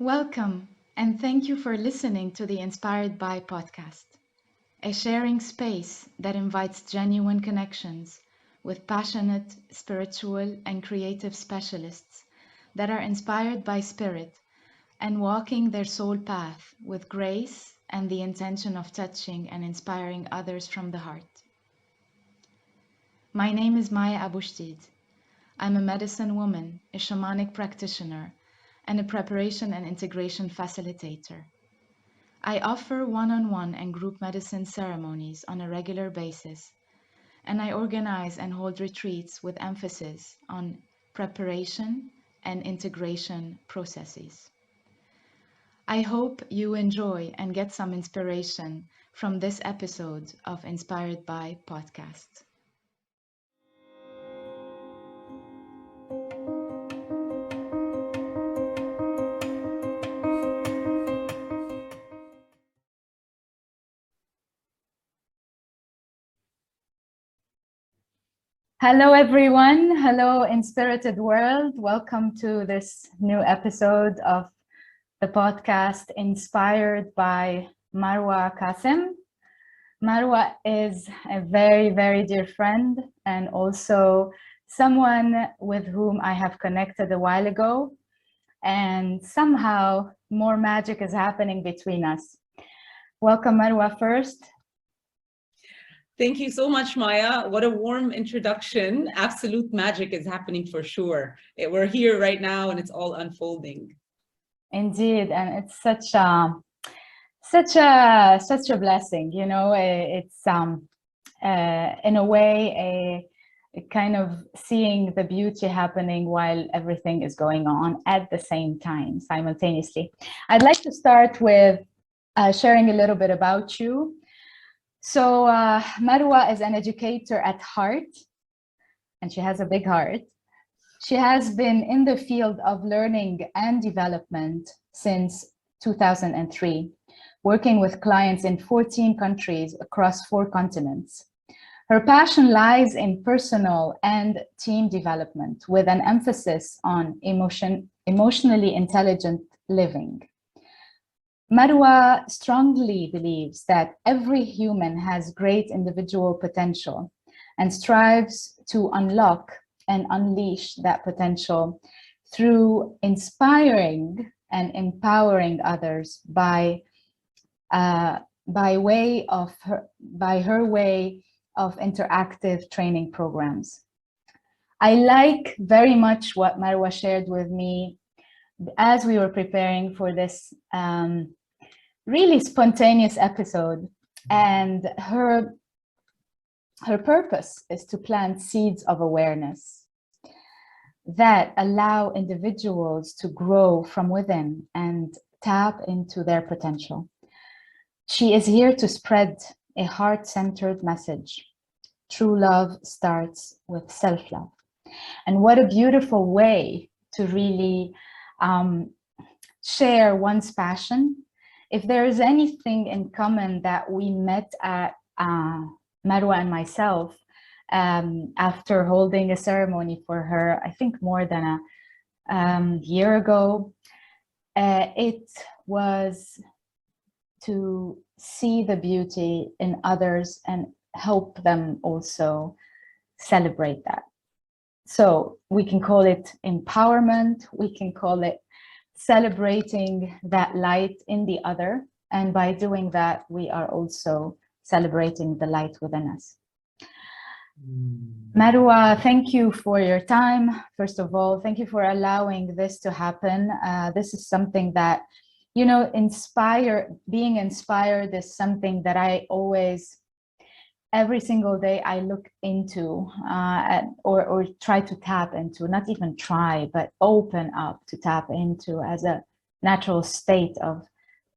Welcome, and thank you for listening to the Inspired By podcast, a sharing space that invites genuine connections with passionate, spiritual, and creative specialists that are inspired by spirit and walking their soul path with grace and the intention of touching and inspiring others from the heart. My name is Maya Abushtid. I'm a medicine woman, a shamanic practitioner, and a preparation and integration facilitator. I offer one-on-one and group medicine ceremonies on a regular basis, and I organize and hold retreats with emphasis on preparation and integration processes. I hope you enjoy and get some inspiration from this episode of Inspired By podcast. Hello, everyone. Hello, Inspirited World. Welcome to this new episode of the podcast Inspired by Marwa Kassem. Marwa is a very, very dear friend and also someone with whom I have connected a while ago. And somehow more magic is happening between us. Welcome, Marwa, first. Thank you so much, Maya. What a warm introduction. Absolute magic is happening for sure. We're here right now and it's all unfolding. Indeed, and it's such a blessing, you know. It's in a way a kind of seeing the beauty happening while everything is going on at the same time, simultaneously. I'd like to start with sharing a little bit about you. So Marwa is an educator at heart, and she has a big heart. She has been in the field of learning and development since 2003, working with clients in 14 countries across 4 continents. Her passion lies in personal and team development with an emphasis on emotionally intelligent living. Marwa strongly believes that every human has great individual potential and strives to unlock and unleash that potential through inspiring and empowering others by her way of interactive training programs. I like very much what Marwa shared with me as we were preparing for this really spontaneous episode, and her purpose is to plant seeds of awareness that allow individuals to grow from within and tap into their potential. She is here to spread a heart-centered message. True love starts with self-love. And what a beautiful way to really share one's passion. If there is anything in common that we met at Marwa and myself after holding a ceremony for her, I think more than a year ago, it was to see the beauty in others and help them also celebrate that. So we can call it empowerment, we can call it celebrating that light in the other. And by doing that, we are also celebrating the light within us. Marwa, thank you for your time. First of all, thank you for allowing this to happen. This is something that, you know, being inspired is something that I always, every single day I look into or try to tap into, not even try, but open up to tap into as a natural state of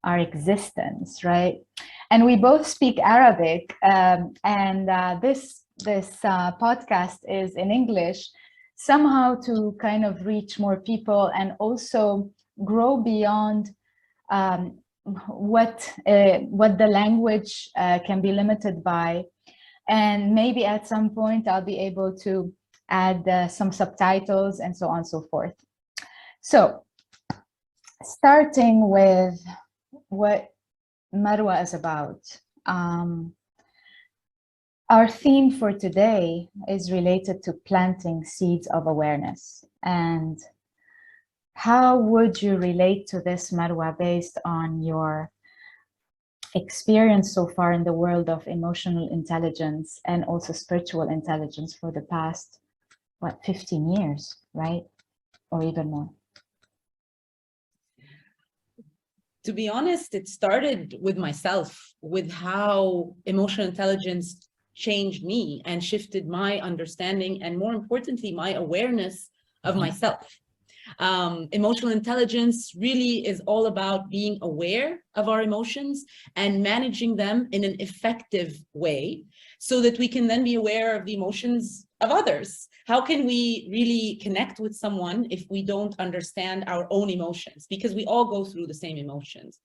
our existence, right? And we both speak Arabic, and this podcast is in English, somehow to kind of reach more people and also grow beyond what the language can be limited by. And maybe at some point I'll be able to add some subtitles and so on and so forth. So starting with what Marwa is about. Our theme for today is related to planting seeds of awareness. And how would you relate to this, Marwa, based on your experience so far in the world of emotional intelligence and also spiritual intelligence for the past, 15 years, right? Or even more? To be honest, it started with myself, with how emotional intelligence changed me and shifted my understanding, and more importantly, my awareness of myself. Emotional intelligence really is all about being aware of our emotions and managing them in an effective way so that we can then be aware of the emotions of others. How can we really connect with someone if we don't understand our own emotions? Because we all go through the same emotions.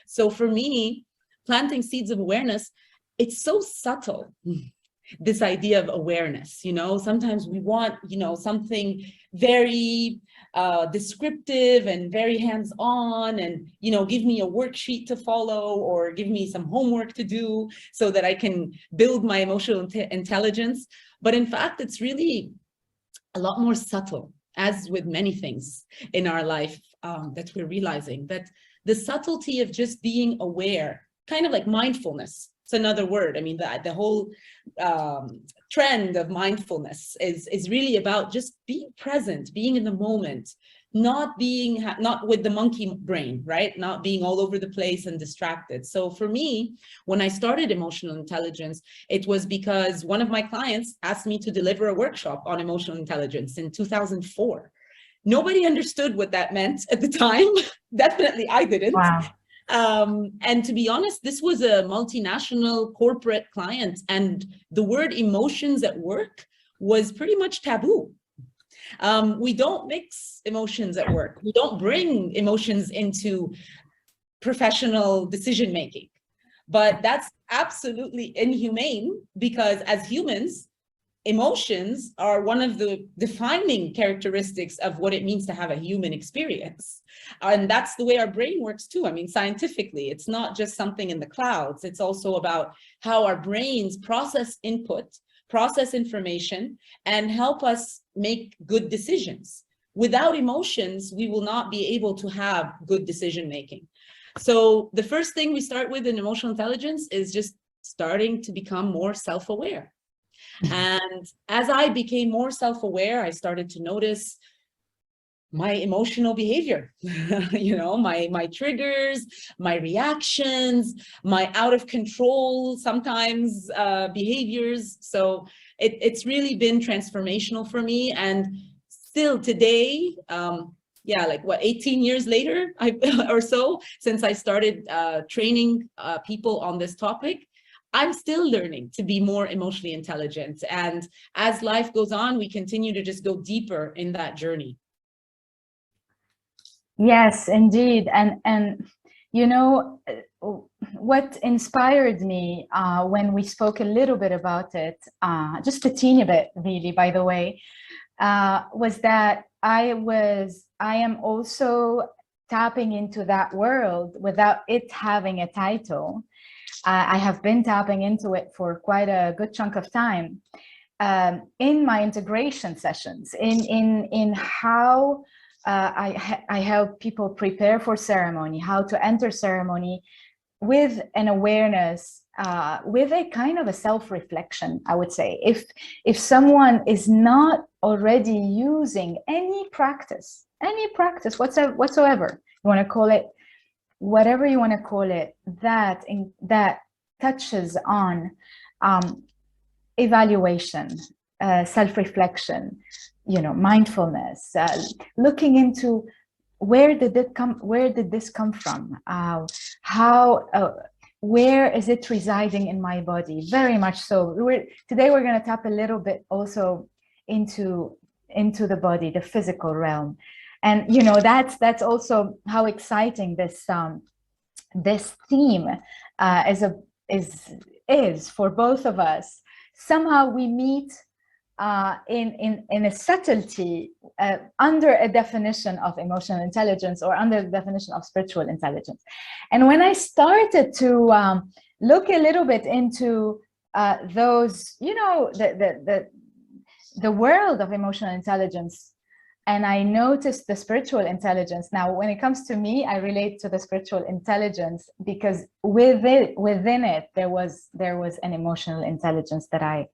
So for me, planting seeds of awareness, it's so subtle. This idea of awareness, sometimes we want, something very descriptive and very hands-on, and, give me a worksheet to follow or give me some homework to do so that I can build my emotional intelligence. But in fact, it's really a lot more subtle, as with many things in our life, that we're realizing that the subtlety of just being aware, kind of like mindfulness. It's another word. I mean, the whole trend of mindfulness is really about just being present, being in the moment, not with the monkey brain, right? Not being all over the place and distracted. So for me, when I started emotional intelligence, it was because one of my clients asked me to deliver a workshop on emotional intelligence in 2004. Nobody understood what that meant at the time. Definitely I didn't. Wow. And to be honest, this was a multinational corporate client, and the word emotions at work was pretty much taboo. We don't mix emotions at work. We don't bring emotions into professional decision-making. But that's absolutely inhumane, because as humans, emotions are one of the defining characteristics of what it means to have a human experience. And that's the way our brain works too. I mean, scientifically, it's not just something in the clouds. It's also about how our brains process input, process information, and help us make good decisions. Without emotions, we will not be able to have good decision-making. So the first thing we start with in emotional intelligence is just starting to become more self-aware. And as I became more self-aware, I started to notice my emotional behavior, my triggers, my reactions, my out of control, sometimes behaviors. So it's really been transformational for me. And still today, 18 years later or so, since I started training people on this topic, I'm still learning to be more emotionally intelligent. And as life goes on, we continue to just go deeper in that journey. Yes, indeed. And what inspired me when we spoke a little bit about it, just a teeny bit really, by the way, was that I am also tapping into that world without it having a title. I have been tapping into it for quite a good chunk of time in my integration sessions, in how I help people prepare for ceremony, how to enter ceremony with an awareness, with a kind of a self-reflection, I would say. If someone is not already using any practice whatsoever, you want to call it whatever you want to call it, that touches on evaluation, self-reflection, mindfulness, looking into where did this come from, where is it residing in my body? Very much so. Today we're going to tap a little bit also into the body, the physical realm. And that's also how exciting this theme is for both of us. Somehow we meet in a subtlety under a definition of emotional intelligence or under the definition of spiritual intelligence. And when I started to look a little bit into those, you know, the world of emotional intelligence, and I noticed the spiritual intelligence. Now, when it comes to me, I relate to the spiritual intelligence because within it, there was an emotional intelligence that I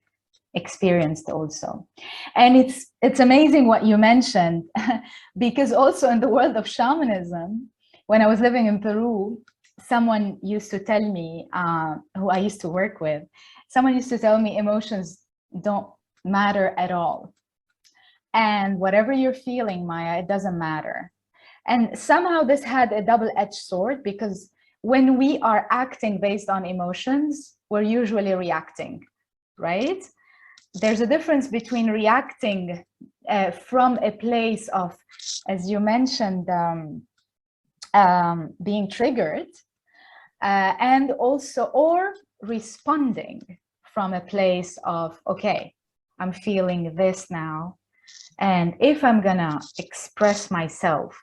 experienced also. And it's amazing what you mentioned, because also in the world of shamanism, when I was living in Peru, someone used to tell me, who I used to work with, someone used to tell me emotions don't matter at all. And whatever you're feeling, Maya, it doesn't matter. And somehow this had a double-edged sword, because when we are acting based on emotions, we're usually reacting, right? There's a difference between reacting from a place of, as you mentioned, being triggered, and also, or responding from a place of, okay, I'm feeling this now. And if I'm gonna express myself,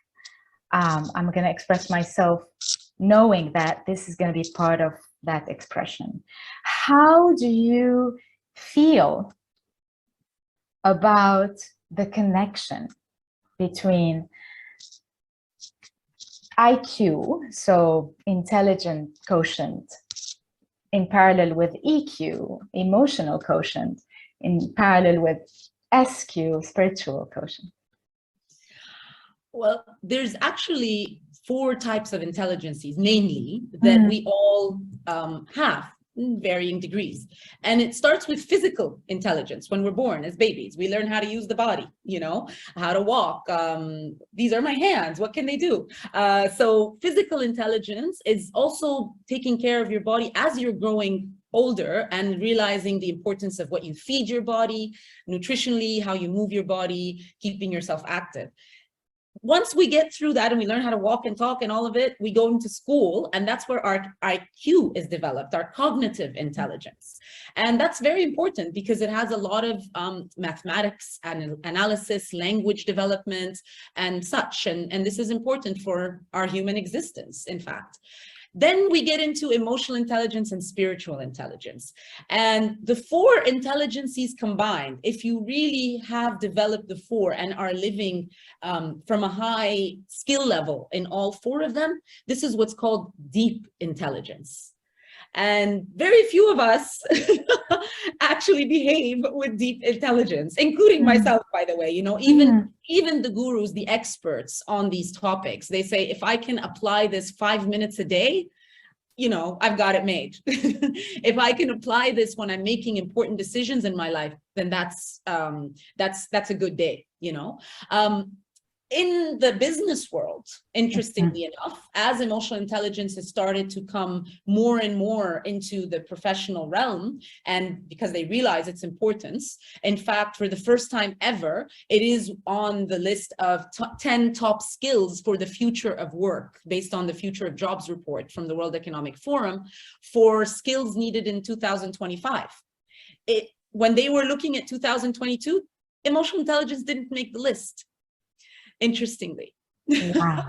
I'm gonna express myself knowing that this is gonna be part of that expression. How do you feel about the connection between IQ, so intelligent quotient, in parallel with EQ, emotional quotient, in parallel with SQ, spiritual quotient? Well, there's actually 4 types of intelligences, mainly, that we all have in varying degrees. And it starts with physical intelligence. When we're born as babies, we learn how to use the body, you know, how to walk. These are my hands, what can they do? So physical intelligence is also taking care of your body as you're growing older and realizing the importance of what you feed your body, nutritionally, how you move your body, keeping yourself active. Once we get through that and we learn how to walk and talk and all of it, we go into school, and that's where our IQ is developed, our cognitive intelligence. And that's very important because it has a lot of mathematics and analysis, language development and such. And this is important for our human existence, in fact. Then we get into emotional intelligence and spiritual intelligence. And the 4 intelligences combined, if you really have developed the 4 and are living from a high skill level in all 4 of them, this is what's called deep intelligence. And very few of us actually behave with deep intelligence, including myself, by the way. You know, even the gurus, the experts on these topics, they say, if I can apply this 5 minutes a day, you know, I've got it made. If I can apply this when I'm making important decisions in my life, then that's a good day, you know. In the business world, interestingly enough, as emotional intelligence has started to come more and more into the professional realm, and because they realize its importance, in fact, for the first time ever, it is on the list of 10 top skills for the future of work, based on the Future of Jobs report from the World Economic Forum, for skills needed in 2025. When they were looking at 2022, emotional intelligence didn't make the list. Interestingly. Wow.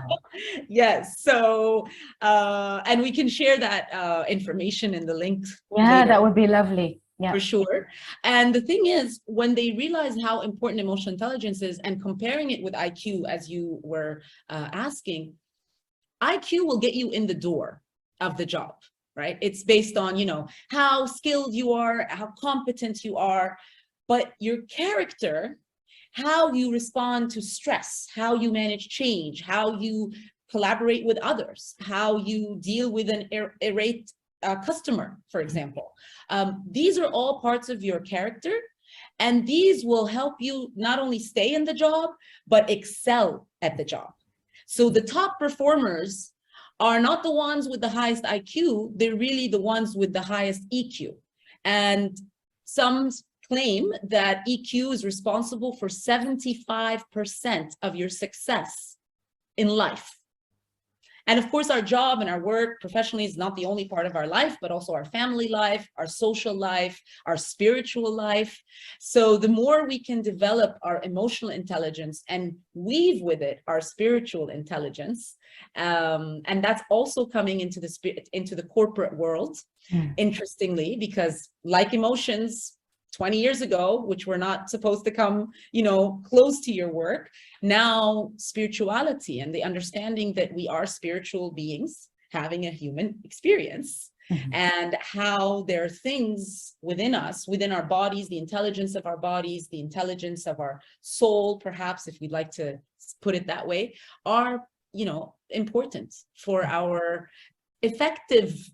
Yes. So, and we can share that information in the link. Yeah, later, that would be lovely. Yeah, for sure. And the thing is, when they realize how important emotional intelligence is, and comparing it with IQ, as you were asking, IQ will get you in the door of the job, right? It's based on, you know, how skilled you are, how competent you are, but your character, how you respond to stress, how you manage change, how you collaborate with others, how you deal with an irate customer, for example. These are all parts of your character, and these will help you not only stay in the job, but excel at the job. So the top performers are not the ones with the highest IQ, they're really the ones with the highest EQ. And some claim that EQ is responsible for 75% of your success in life. And of course, our job and our work professionally is not the only part of our life, but also our family life, our social life, our spiritual life. So the more we can develop our emotional intelligence and weave with it our spiritual intelligence, and that's also coming into the corporate world, interestingly, because like emotions 20 years ago, which were not supposed to come, close to your work, now spirituality and the understanding that we are spiritual beings having a human experience, and how there are things within us, within our bodies, the intelligence of our bodies, the intelligence of our soul, perhaps, if we'd like to put it that way, are, important for our effective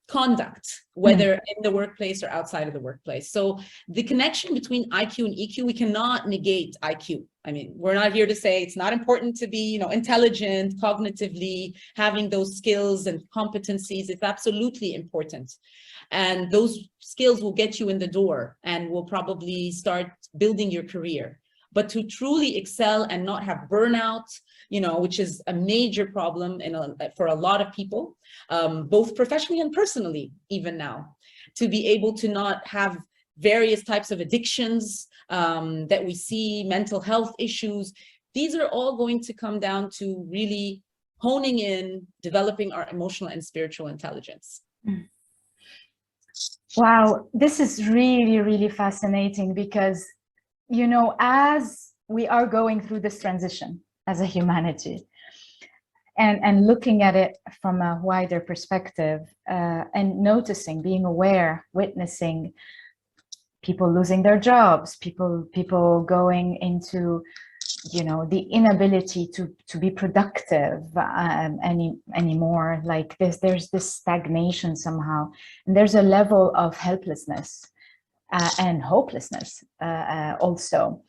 conduct, whether in the workplace or outside of the workplace. So the connection between IQ and EQ, we cannot negate IQ. I mean, we're not here to say it's not important to be, intelligent, cognitively, having those skills and competencies. It's absolutely important. And those skills will get you in the door and will probably start building your career. But to truly excel and not have burnout, which is a major problem for a lot of people, both professionally and personally, even now, to be able to not have various types of addictions that we see, mental health issues. These are all going to come down to really honing in, developing our emotional and spiritual intelligence. Wow, this is really, really fascinating because, as we are going through this transition as a humanity, and looking at it from a wider perspective, and noticing, being aware, witnessing people losing their jobs, people going into, the inability to be productive anymore. Like there's this stagnation somehow, and there's a level of helplessness and hopelessness also.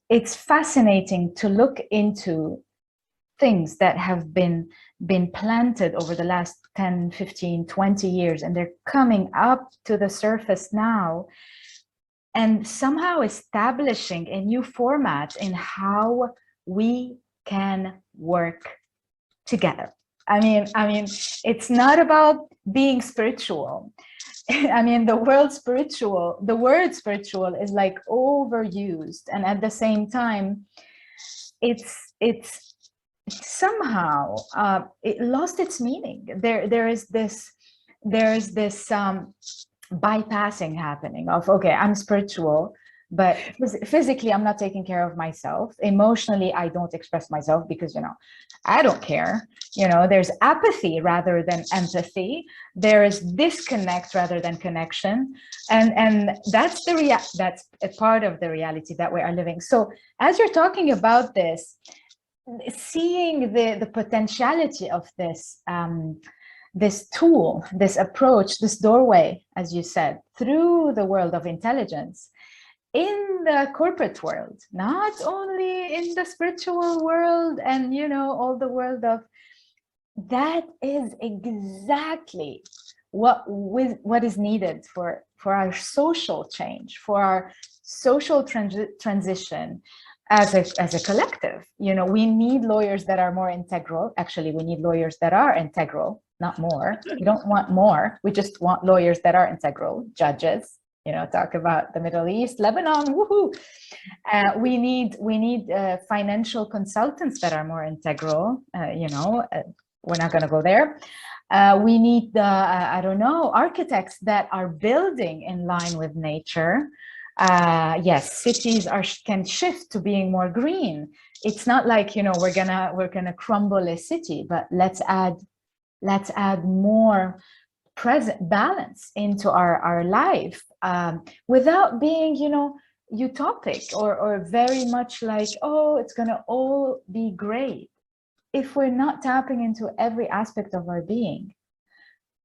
It's fascinating to look into things that have been planted over the last 10, 15, 20 years, and they're coming up to the surface now, and somehow establishing a new format in how we can work together. I mean, it's not about being spiritual. I mean, the word spiritual is like overused, and at the same time, it's somehow it lost its meaning. There is this bypassing happening of, okay, I'm spiritual, but physically I'm not taking care of myself. Emotionally, I don't express myself because, I don't care. There's apathy rather than empathy. There is disconnect rather than connection. And that's that's a part of the reality that we are living. So as you're talking about this, seeing the potentiality of this, this tool, this approach, this doorway, as you said, through the world of intelligence, in the corporate world, not only in the spiritual world and, all the world of, that is exactly what is needed for our social change, for our social transition as a collective. We need lawyers that are more integral. Actually, we need lawyers that are integral, not more. We don't want more. We just want lawyers that are integral. Judges, talk about the Middle East, Lebanon, woohoo. We need financial consultants that are more integral. We're not going to go there. We need architects that are building in line with nature. Yes, cities can shift to being more green. It's not like, we're gonna crumble a city, but let's add more present balance into our life, without being, utopic or very much like, oh, it's gonna all be great. If we're not tapping into every aspect of our being,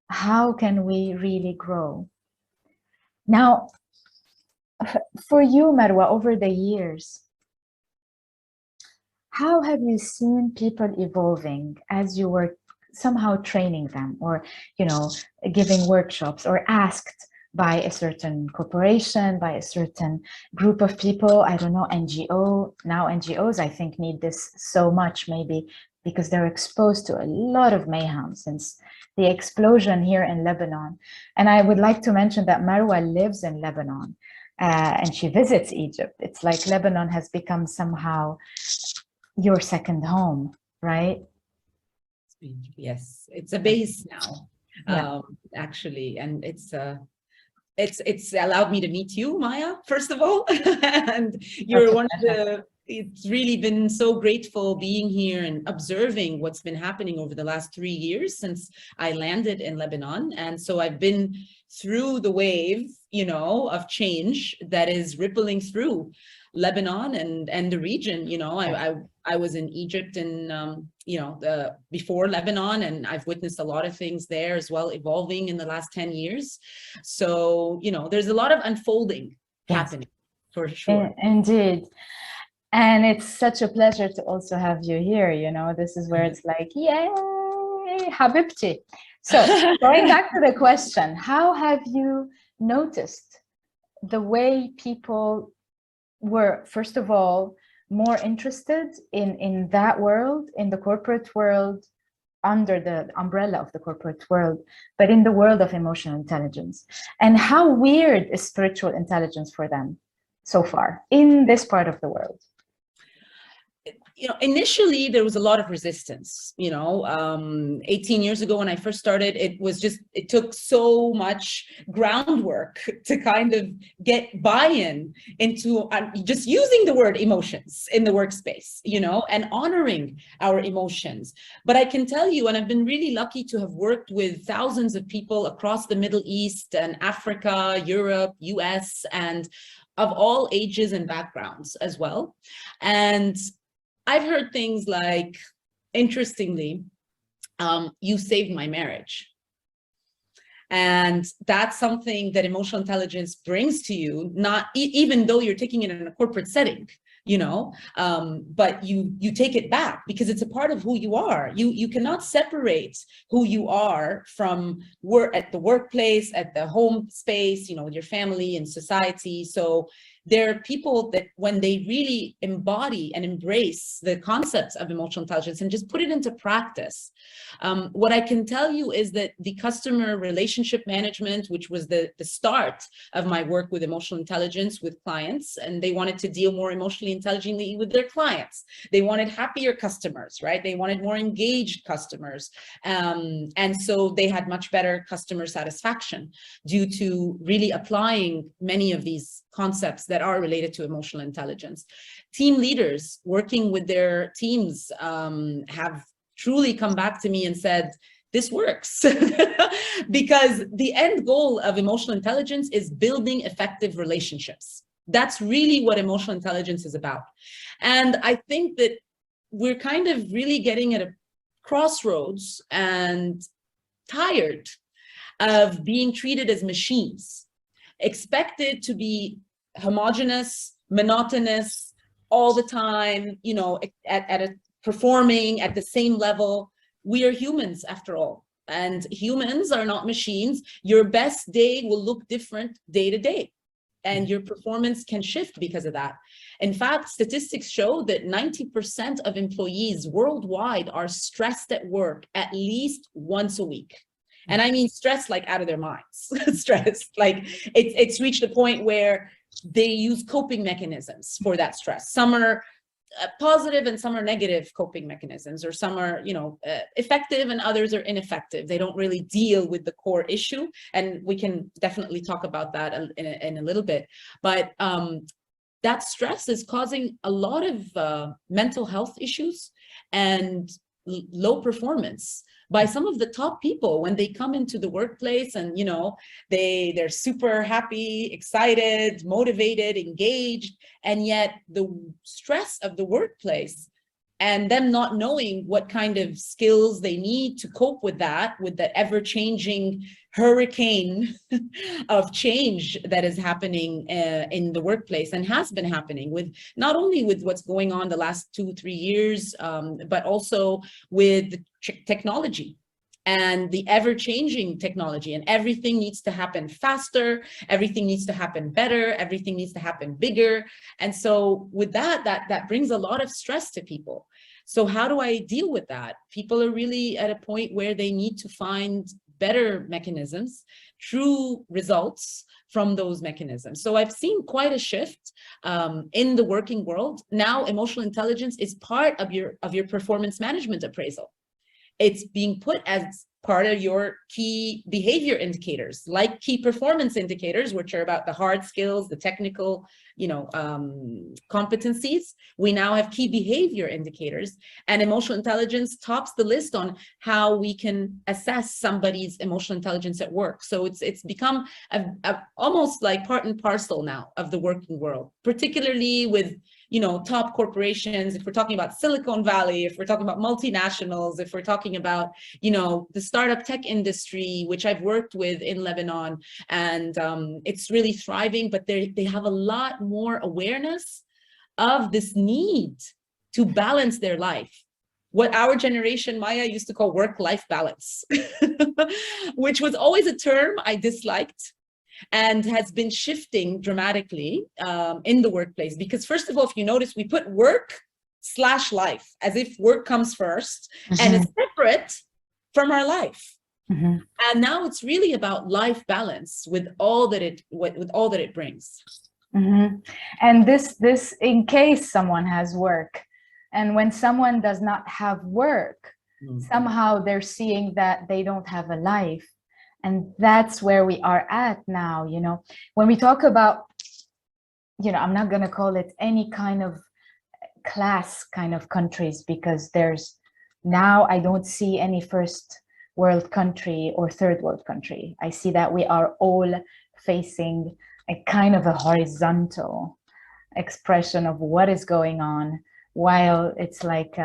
how can we really grow? Now, for you, Marwa, over the years, how have you seen people evolving as you were somehow training them, or, giving workshops, or asked by a certain corporation, by a certain group of people, I don't know, NGO. Now NGOs, I think, need this so much, maybe because they're exposed to a lot of mayhem since the explosion here in Lebanon. And I would like to mention that Marwa lives in Lebanon and she visits Egypt. It's like Lebanon has become somehow your second home, right? Yes, it's a base now, Yeah. actually, and it's allowed me to meet you, Maya, first of all, and you're one of the. It's really been so grateful being here and observing what's been happening over the last 3 years since I landed in Lebanon, and so I've been through the wave, of change that is rippling through Lebanon and the region. I was in Egypt and before Lebanon, and I've witnessed a lot of things there as well evolving in the last 10 years. So, there's a lot of unfolding happening for sure. Indeed. And it's such a pleasure to also have you here. This is where it's like, yay, Habibti. So going back to the question, how have you noticed the way people were, first of all, more interested in that world, in the corporate world, under the umbrella of the corporate world, but in the world of emotional intelligence? And how weird is spiritual intelligence for them so far in this part of the world? Initially there was a lot of resistance, 18 years ago when I first started, it took so much groundwork to kind of get buy-in into just using the word emotions in the workspace, and honoring our emotions. But I can tell you, and I've been really lucky to have worked with thousands of people across the Middle East and Africa, Europe, US, and of all ages and backgrounds as well. And I've heard things like, interestingly, you saved my marriage. And that's something that emotional intelligence brings to you, not even though you're taking it in a corporate setting, but you take it back because it's a part of who you are. You cannot separate who you are from work, at the workplace, at the home space, with your family and society. So there are people that when they really embody and embrace the concepts of emotional intelligence and just put it into practice, what I can tell you is that the customer relationship management, which was the start of my work with emotional intelligence with clients, and they wanted to deal more emotionally intelligently with their clients. They wanted happier customers, right? They wanted more engaged customers. And so they had much better customer satisfaction due to really applying many of these concepts that are related to emotional intelligence. Team leaders working with their teams have truly come back to me and said, this works. Because the end goal of emotional intelligence is building effective relationships. That's really what emotional intelligence is about. And I think that we're kind of really getting at a crossroads and tired of being treated as machines, expected to be homogeneous, monotonous all the time, at a performing at the same level. We are humans after all, and humans are not machines. Your best day will look different day to day, and your performance can shift because of that. In fact, statistics show that 90% of employees worldwide are stressed at work at least once a week. And I mean stressed like out of their minds. Stressed, like it's reached a point where they use coping mechanisms for that stress. Some are positive and some are negative coping mechanisms, or some are, effective and others are ineffective. They don't really deal with the core issue. And we can definitely talk about that in a little bit. But that stress is causing a lot of mental health issues and low performance by some of the top people when they come into the workplace, and they're super happy, excited, motivated, engaged, and yet the stress of the workplace and them not knowing what kind of skills they need to cope with that, with the ever-changing hurricane of change that is happening in the workplace, and has been happening with not only with what's going on the last 2-3 years, but also with the technology and the ever-changing technology, and everything needs to happen faster, everything needs to happen better, everything needs to happen bigger. And so with that brings a lot of stress to people. So how do I deal with that? People are really at a point where they need to find better mechanisms, true results from those mechanisms. So I've seen quite a shift in the working world. Now, emotional intelligence is part of your performance management appraisal. It's being put as part of your key behavior indicators, like key performance indicators, which are about the hard skills, the technical, competencies. We now have key behavior indicators, and emotional intelligence tops the list on how we can assess somebody's emotional intelligence at work. So it's become almost like part and parcel now of the working world, particularly with top corporations. If we're talking about Silicon Valley, if we're talking about multinationals, if we're talking about, the startup tech industry, which I've worked with in Lebanon, and it's really thriving, but they have a lot more awareness of this need to balance their life. What our generation, Maya, used to call work-life balance, which was always a term I disliked, and has been shifting dramatically in the workplace. Because first of all, if you notice, we put work/life as if work comes first, and it's separate from our life. And now it's really about life balance with all that it brings. And this in case someone has work, and when someone does not have work, somehow they're seeing that they don't have a life. And that's where we are at now. When we talk about, I'm not going to call it any kind of class kind of countries, because now I don't see any first world country or third world country. I see that we are all facing a kind of a horizontal expression of what is going on, while it's like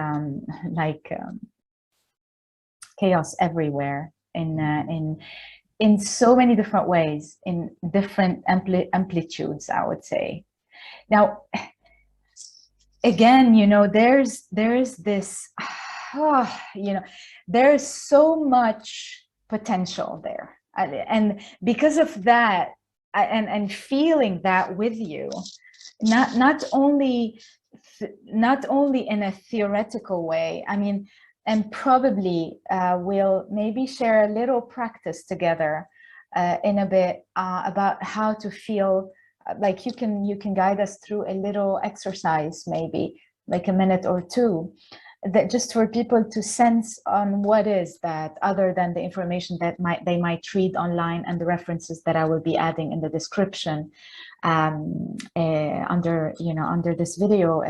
chaos everywhere in so many different ways, in different amplitudes, I would say. Now, again, there's this, there's so much potential there. And because of that, and feeling that with you, not only in a theoretical way, and probably we'll maybe share a little practice together in a bit about how to feel. Like you can guide us through a little exercise, maybe like a minute or two, that just for people to sense on what is that, other than the information that they might read online and the references that I will be adding in the description under this video.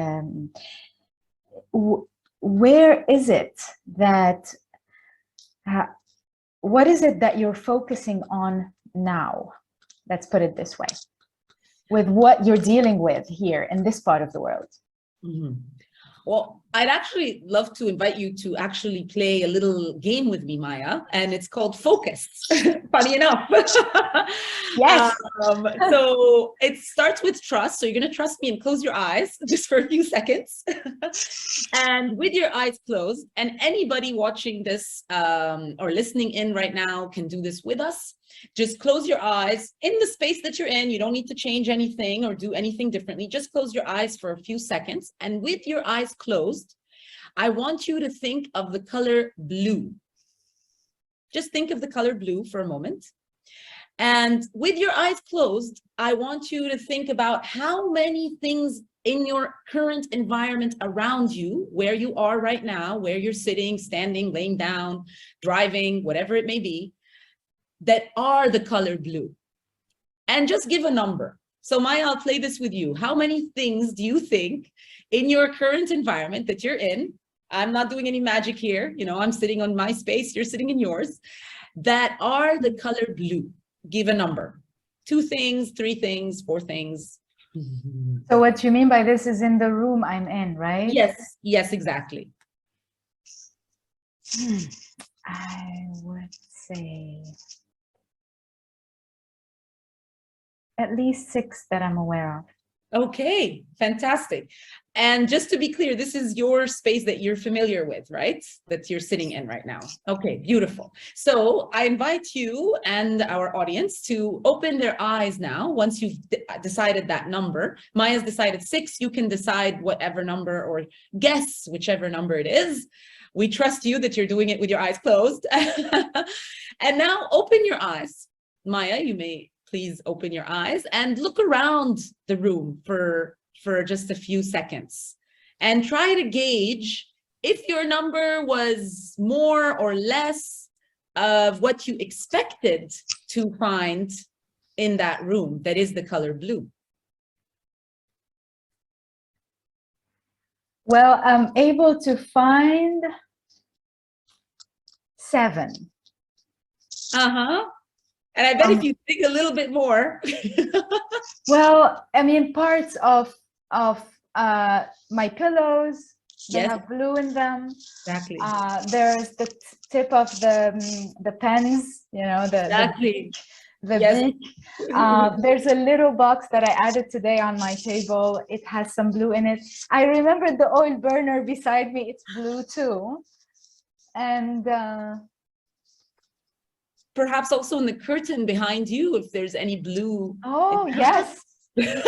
Where is it that, what is it that you're focusing on now? Let's put it this way, with what you're dealing with here in this part of the world. Well, I'd actually love to invite you to actually play a little game with me, Maya, and it's called Focus. Funny enough. Yes. So it starts with trust. So you're going to trust me and close your eyes just for a few seconds. And with your eyes closed, and anybody watching this or listening in right now can do this with us. Just close your eyes in the space that you're in. You don't need to change anything or do anything differently. Just close your eyes for a few seconds. And with your eyes closed, I want you to think of the color blue. Just think of the color blue for a moment. And with your eyes closed, I want you to think about how many things in your current environment around you, where you are right now, where you're sitting, standing, laying down, driving, whatever it may be, that are the color blue. And just give a number. So Maya, I'll play this with you. How many things do you think in your current environment that you're in? I'm not doing any magic here. I'm sitting on my space, you're sitting in yours, that are the color blue. Give a number. 2 things, 3 things, 4 things. So what you mean by this is in the room I'm in, right? Yes, exactly. I would say at least 6 that I'm aware of. Okay, fantastic. And just to be clear, this is your space that you're familiar with, right? That you're sitting in right now. Okay, beautiful. So I invite you and our audience to open their eyes now. Once you've decided that number, Maya's decided 6, you can decide whatever number or guess whichever number it is. We trust you that you're doing it with your eyes closed. And now open your eyes. Maya, you may please open your eyes and look around the room for just a few seconds and try to gauge if your number was more or less of what you expected to find in that room that is the color blue. Well, I'm able to find 7. Uh-huh. And I bet if you think a little bit more. Well, I mean, parts of my pillows, they Yes, have blue in them. exactly. There's the tip of the pens, you know, Exactly. the Yes. beak. There's a little box that I added today on my table. It has some blue in it. I remember the oil burner beside me. It's blue too. And perhaps also in the curtain behind you, if there's any blue. oh, yes. Because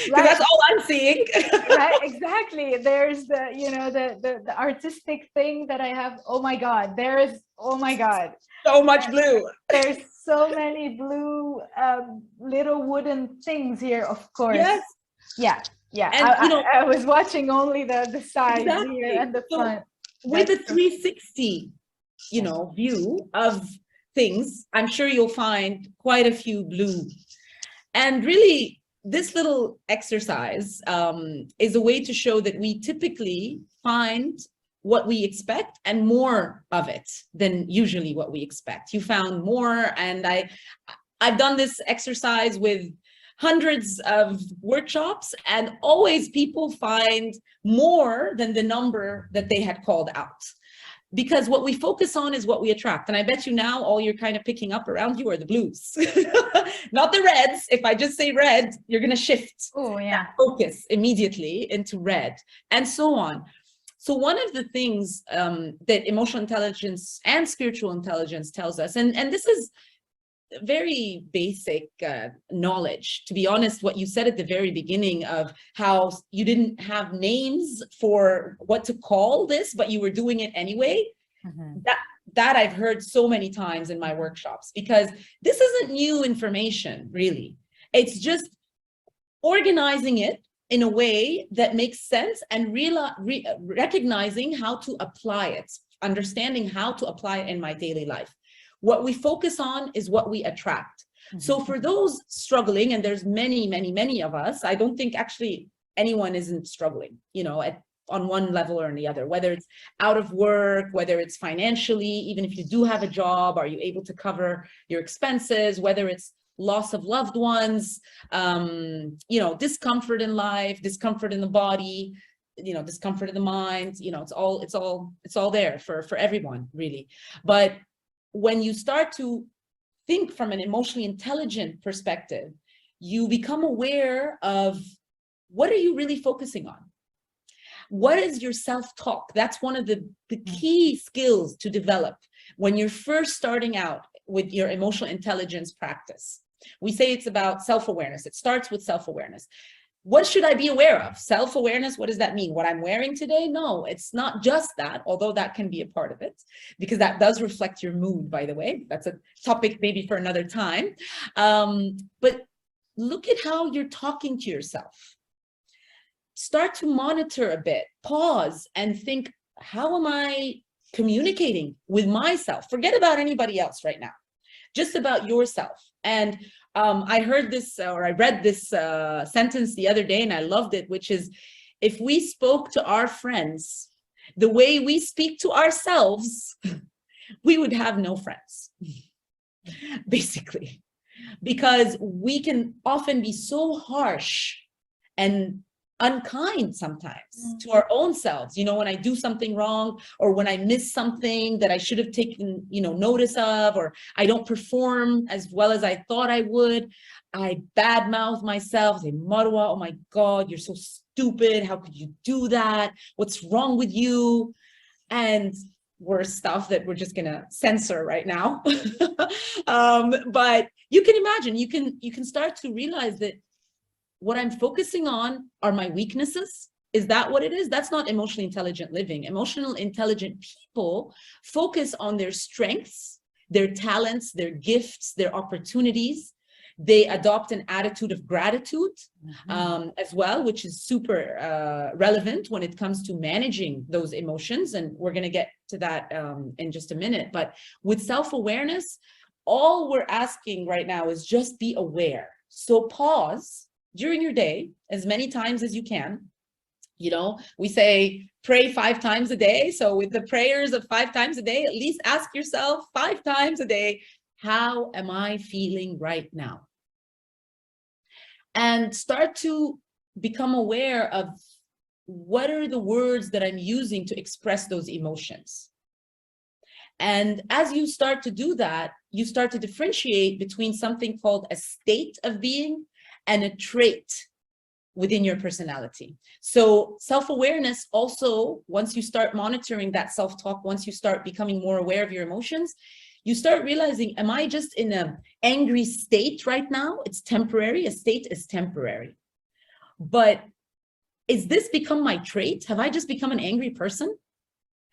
that's all I'm seeing. Right, exactly. There's the, you know, the artistic thing that I have. Oh my God, there is, oh my God. So much blue. There's so many blue little wooden things here, of course. Yes. Yeah, yeah. And you know, I was watching only the sides exactly. here and the front. With a 360, you know, view of things, I'm sure you'll find quite a few blue. And really, this little exercise is a way to show that we typically find what we expect and more of it than usually what we expect. You found more, and I've done this exercise with hundreds of workshops, and always people find more than the number that they had called out. Because what we focus on is what we attract. And I bet you now all you're kind of picking up around you are the blues, not the reds. If I just say red, you're going to shift focus immediately into red, and so on. So one of the things that emotional intelligence and spiritual intelligence tells us, and this is very basic knowledge, to be honest, what you said at the very beginning of how you didn't have names for what to call this, but you were doing it anyway. Mm-hmm. That I've heard so many times in my workshops, because this isn't new information, really. It's just organizing it in a way that makes sense and recognizing how to apply it, understanding how to apply it in my daily life. What we focus on is what we attract. Mm-hmm. So for those struggling, and there's many, many, many of us, I don't think actually anyone isn't struggling, you know, on one level or the other, whether it's out of work, whether it's financially, even if you do have a job, are you able to cover your expenses, whether it's loss of loved ones, you know, discomfort in life, discomfort in the body, you know, discomfort in the mind, you know, it's all there for everyone, really. But when you start to think from an emotionally intelligent perspective, you become aware of what are you really focusing on? What is your self-talk? That's one of the key skills to develop when you're first starting out with your emotional intelligence practice. We say it's about self-awareness. It starts with self-awareness. What should I be aware of? Self-awareness, what does that mean? What I'm wearing today? No, it's not just that, although that can be a part of it, because that does reflect your mood, by the way. That's a topic maybe for another time. But look at how you're talking to yourself. Start to monitor a bit, pause and think, how am I communicating with myself? Forget about anybody else right now, just about yourself. And I heard this, or I read this sentence the other day, and I loved it, which is, if we spoke to our friends the way we speak to ourselves, we would have no friends, basically, because we can often be so harsh and unkind sometimes to our own selves. You know, when I do something wrong, or when I miss something that I should have taken, you know, notice of, or I don't perform as well as I thought I would, I badmouth myself, say, Marwa, oh my God, you're so stupid. How could you do that? What's wrong with you? And worse stuff that we're just gonna censor right now. But you can imagine, you can start to realize that what I'm focusing on are my weaknesses. Is that what it is? That's not emotionally intelligent living. Emotional intelligent people focus on their strengths, their talents, their gifts, their opportunities. They adopt an attitude of gratitude as well, which is super relevant when it comes to managing those emotions. And we're going to get to that in just a minute. But with self-awareness, all we're asking right now is just be aware. So pause during your day as many times as you can. You know, we say pray 5 times a day. So with the prayers of 5 times a day, at least ask yourself 5 times a day, how am I feeling right now? And start to become aware of what are the words that I'm using to express those emotions. And as you start to do that, you start to differentiate between something called a state of being and a trait within your personality. So self-awareness also, once you start monitoring that self-talk, once you start becoming more aware of your emotions, you start realizing, am I just in an angry state right now? It's temporary. A state is temporary. But is this become my trait? Have I just become an angry person?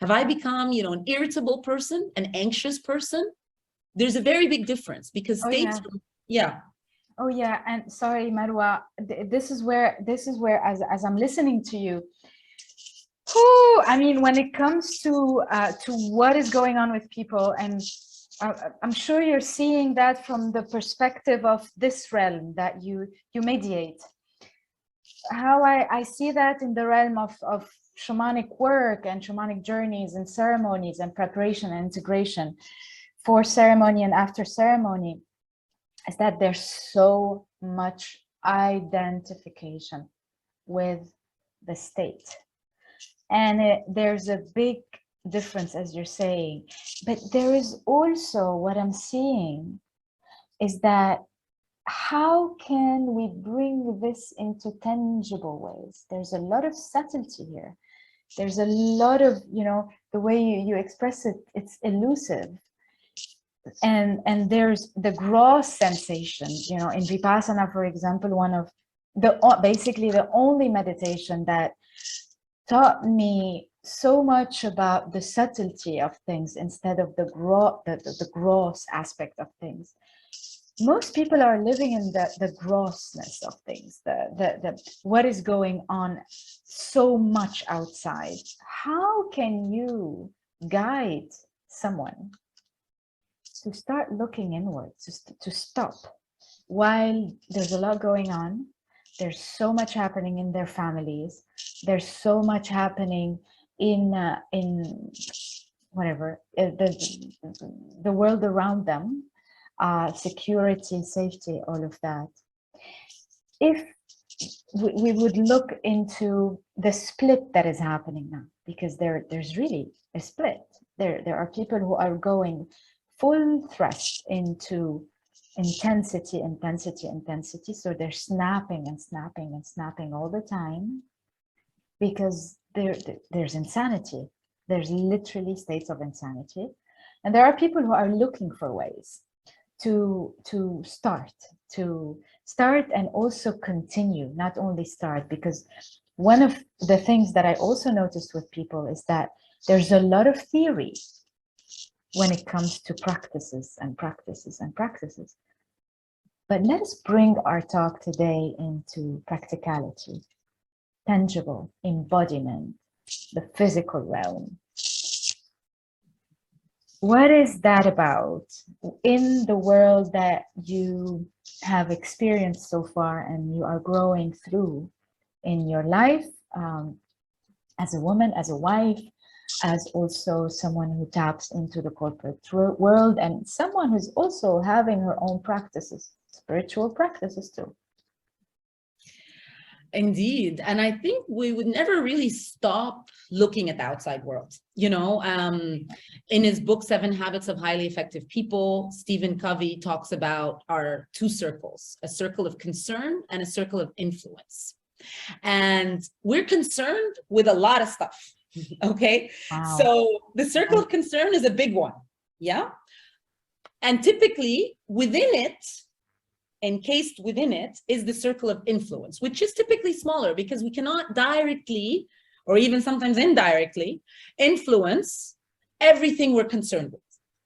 Have I become, you know, an irritable person, an anxious person? There's a very big difference because states, yeah. Oh yeah, and sorry, Marwa, this is where as I'm listening to you, I mean, when it comes to what is going on with people, and I'm sure you're seeing that from the perspective of this realm that you mediate. How I see that in the realm of shamanic work and shamanic journeys and ceremonies and preparation and integration for ceremony and after ceremony, is that there's so much identification with the state. And there's a big difference, as you're saying. But there is also, what I'm seeing is that how can we bring this into tangible ways? There's a lot of subtlety here. There's a lot of, you know, the way you express it, it's elusive. And there's the gross sensation, you know, in Vipassana, for example, one of the, basically the only meditation that taught me so much about the subtlety of things instead of the gross aspect of things. Most people are living in the grossness of things, the what is going on so much outside. How can you guide someone to start looking inwards, to stop while there's a lot going on? There's so much happening in their families. There's so much happening in whatever, the world around them, security, safety, all of that. If we would look into the split that is happening now, because there's really a split. There are people who are going full thrust into intensity. So they're snapping and snapping and snapping all the time because there's insanity. There's literally states of insanity. And there are people who are looking for ways to start and also continue, not only start, because one of the things that I also noticed with people is that there's a lot of theory when it comes to practices. But let us bring our talk today into practicality, tangible embodiment, the physical realm. What is that about in the world that you have experienced so far and you are growing through in your life, as a woman, as a wife, as also someone who taps into the corporate world, and someone who's also having her own practices, spiritual practices too? Indeed. And I think we would never really stop looking at the outside world. You know, in his book, 7 Habits of Highly Effective People, Stephen Covey talks about our 2 circles, a circle of concern and a circle of influence. And we're concerned with a lot of stuff. Okay. Wow. So the circle of concern is a big one. Yeah. And typically within it, encased within it, is the circle of influence, which is typically smaller because we cannot directly, or even sometimes indirectly, influence everything we're concerned with.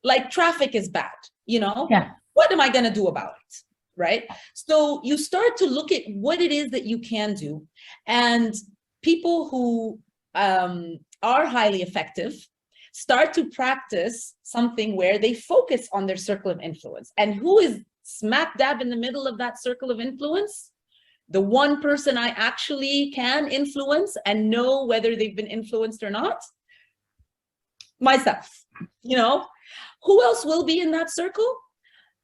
Like traffic is bad, you know? Yeah. What am I going to do about it? Right? So you start to look at what it is that you can do. And people who are highly effective start to practice something where they focus on their circle of influence. And who is smack dab in the middle of that circle of influence? The one person I actually can influence and know whether they've been influenced or not? Myself. You know, who else will be in that circle?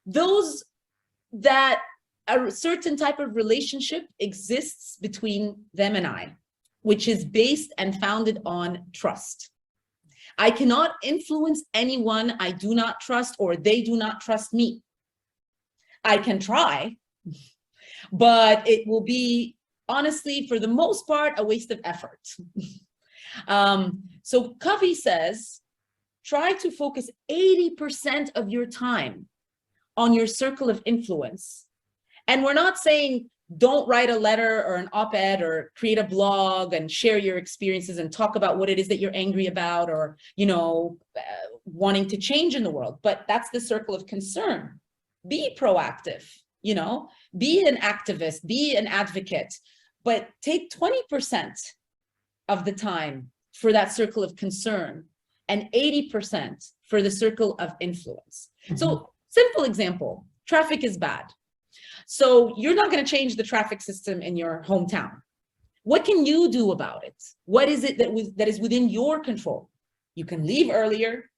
Those that a certain type of relationship exists between them and I, which is based and founded on trust. I cannot influence anyone I do not trust or they do not trust me. I can try, but it will be, honestly, for the most part, a waste of effort. So Covey says, try to focus 80% of your time on your circle of influence. And we're not saying don't write a letter or an op-ed or create a blog and share your experiences and talk about what it is that you're angry about or, you know, wanting to change in the world. But that's the circle of concern. Be proactive, you know, be an activist, be an advocate, but take 20% of the time for that circle of concern and 80% for the circle of influence. Mm-hmm. So simple example, traffic is bad. So you're not going to change the traffic system in your hometown. What can you do about it? What is it that is within your control? You can leave earlier.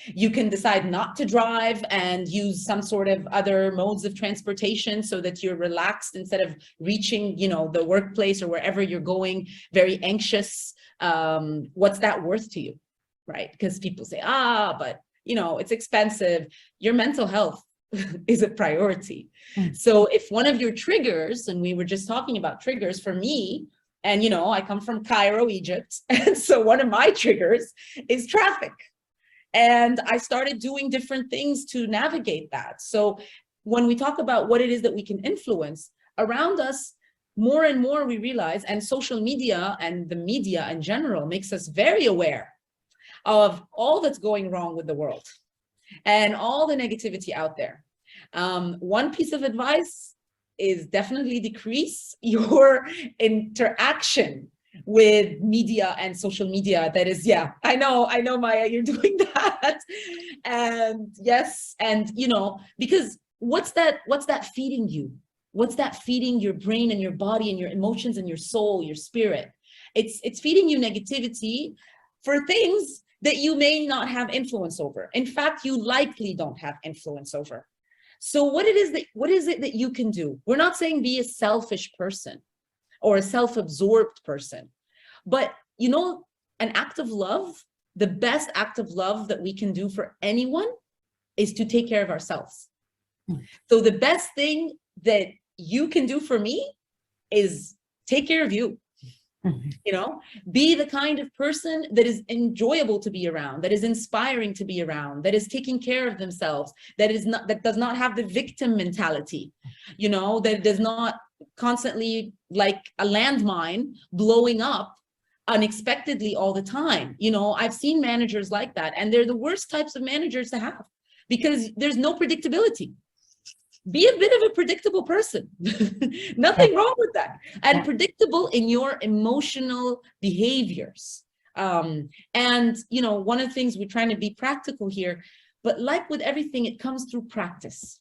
You can decide not to drive and use some sort of other modes of transportation so that you're relaxed instead of reaching, you know, the workplace or wherever you're going, very anxious. What's that worth to you, right? Because people say, but, you know, it's expensive. Your mental health is a priority. So if one of your triggers, and we were just talking about triggers for me, and, you know, I come from Cairo, Egypt. And so one of my triggers is traffic. And I started doing different things to navigate that. So when we talk about what it is that we can influence around us, more and more we realize, and social media and the media in general makes us very aware of all that's going wrong with the world and all the negativity out there. One piece of advice is definitely decrease your interaction with media and social media. That is, yeah, I know, Maya, you're doing that. And yes, and you know, because what's that feeding you? What's that feeding your brain and your body and your emotions and your soul, your spirit? It's feeding you negativity for things that you may not have influence over. In fact, you likely don't have influence over. So what is it that you can do? We're not saying be a selfish person or a self-absorbed person, but you know, an act of love, the best act of love that we can do for anyone is to take care of ourselves. So the best thing that you can do for me is take care of you. You know, be the kind of person that is enjoyable to be around, that is inspiring to be around, that is taking care of themselves, that does not have the victim mentality, you know, that does not constantly, like a landmine, blowing up unexpectedly all the time. You know, I've seen managers like that, and they're the worst types of managers to have because there's no predictability. Be a bit of a predictable person. Nothing wrong with that. And predictable in your emotional behaviors. And, you know, one of the things we're trying to be practical here, but like with everything, it comes through practice.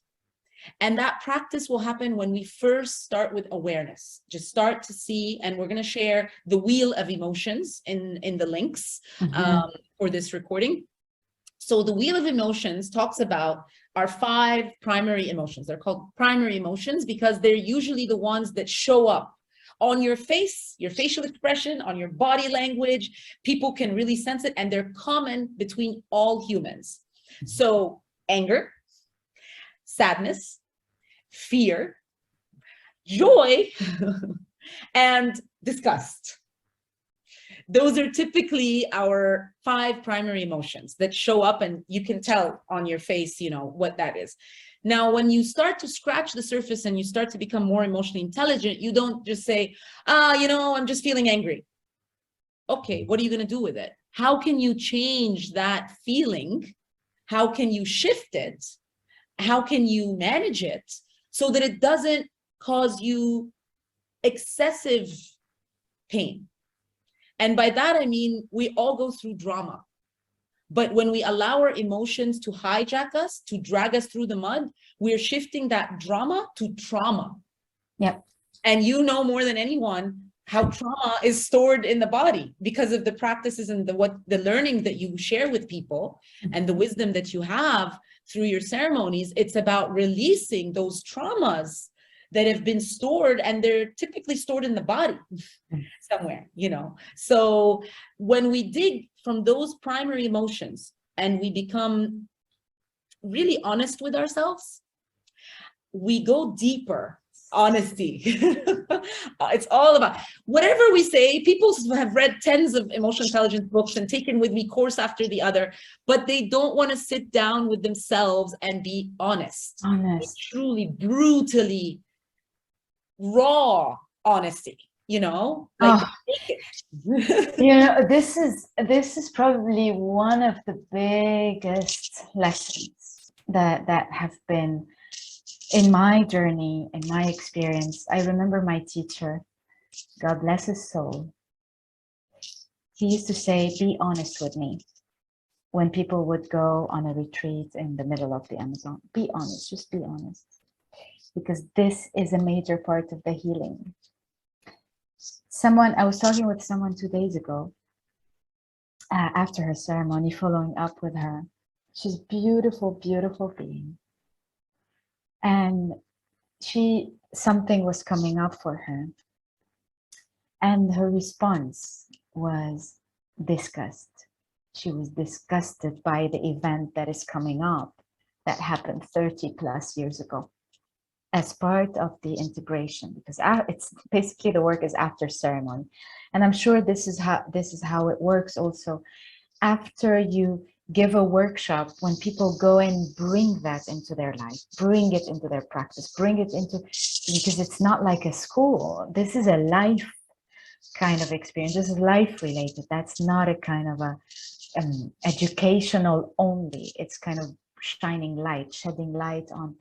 And that practice will happen when we first start with awareness. Just start to see, and we're going to share the wheel of emotions in the links for this recording. So the wheel of emotions talks about our 5 primary emotions. They're called primary emotions because they're usually the ones that show up On your face, your facial expression, on your body language, people can really sense it, and they're common between all humans. So anger, sadness, fear, joy, and disgust. Those are typically our 5 primary emotions that show up, and you can tell on your face, you know, what that is. Now, when you start to scratch the surface and you start to become more emotionally intelligent, you don't just say, you know, I'm just feeling angry. Okay, what are you going to do with it? How can you change that feeling? How can you shift it? How can you manage it so that it doesn't cause you excessive pain? And by that, I mean, we all go through drama. But when we allow our emotions to hijack us, to drag us through the mud, we're shifting that drama to trauma. Yep. And you know more than anyone how trauma is stored in the body because of the practices and the learning that you share with people and the wisdom that you have through your ceremonies. It's about releasing those traumas that have been stored, and they're typically stored in the body somewhere, you know. So when we dig from those primary emotions and we become really honest with ourselves, we go deeper. Honesty. It's all about whatever we say. People have read tens of emotional intelligence books and taken with me course after the other, but they don't want to sit down with themselves and be honest. Truly, brutally raw honesty, you know, like you know, this is probably one of the biggest lessons that have been in my journey, in my experience. I remember my teacher, God bless his soul, he used to say, be honest with me. When people would go on a retreat in the middle of the Amazon, be honest, just be honest. Because this is a major part of the healing. I was talking with someone 2 days ago, after her ceremony, following up with her. She's a beautiful, beautiful being. And something was coming up for her. And her response was disgust. She was disgusted by the event that is coming up that happened 30 plus years ago as part of the integration, because it's basically the work is after ceremony. And I'm sure this is how it works also. After you give a workshop, when people go and bring that into their life, bring it into their practice, because it's not like a school. This is a life kind of experience. This is life related. That's not a kind of a educational only. It's kind of shining light, shedding light on,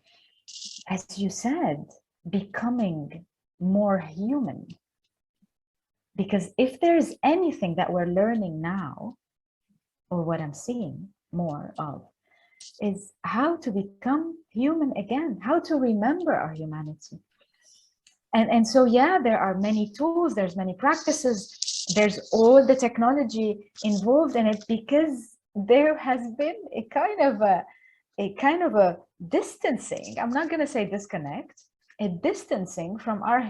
as you said, becoming more human. Because if there's anything that we're learning now, or what I'm seeing more of, is how to become human again, how to remember our humanity. And so, yeah, there are many tools, there's many practices, there's all the technology involved in it, because there has been a kind of a distancing, I'm not going to say disconnect, a distancing from our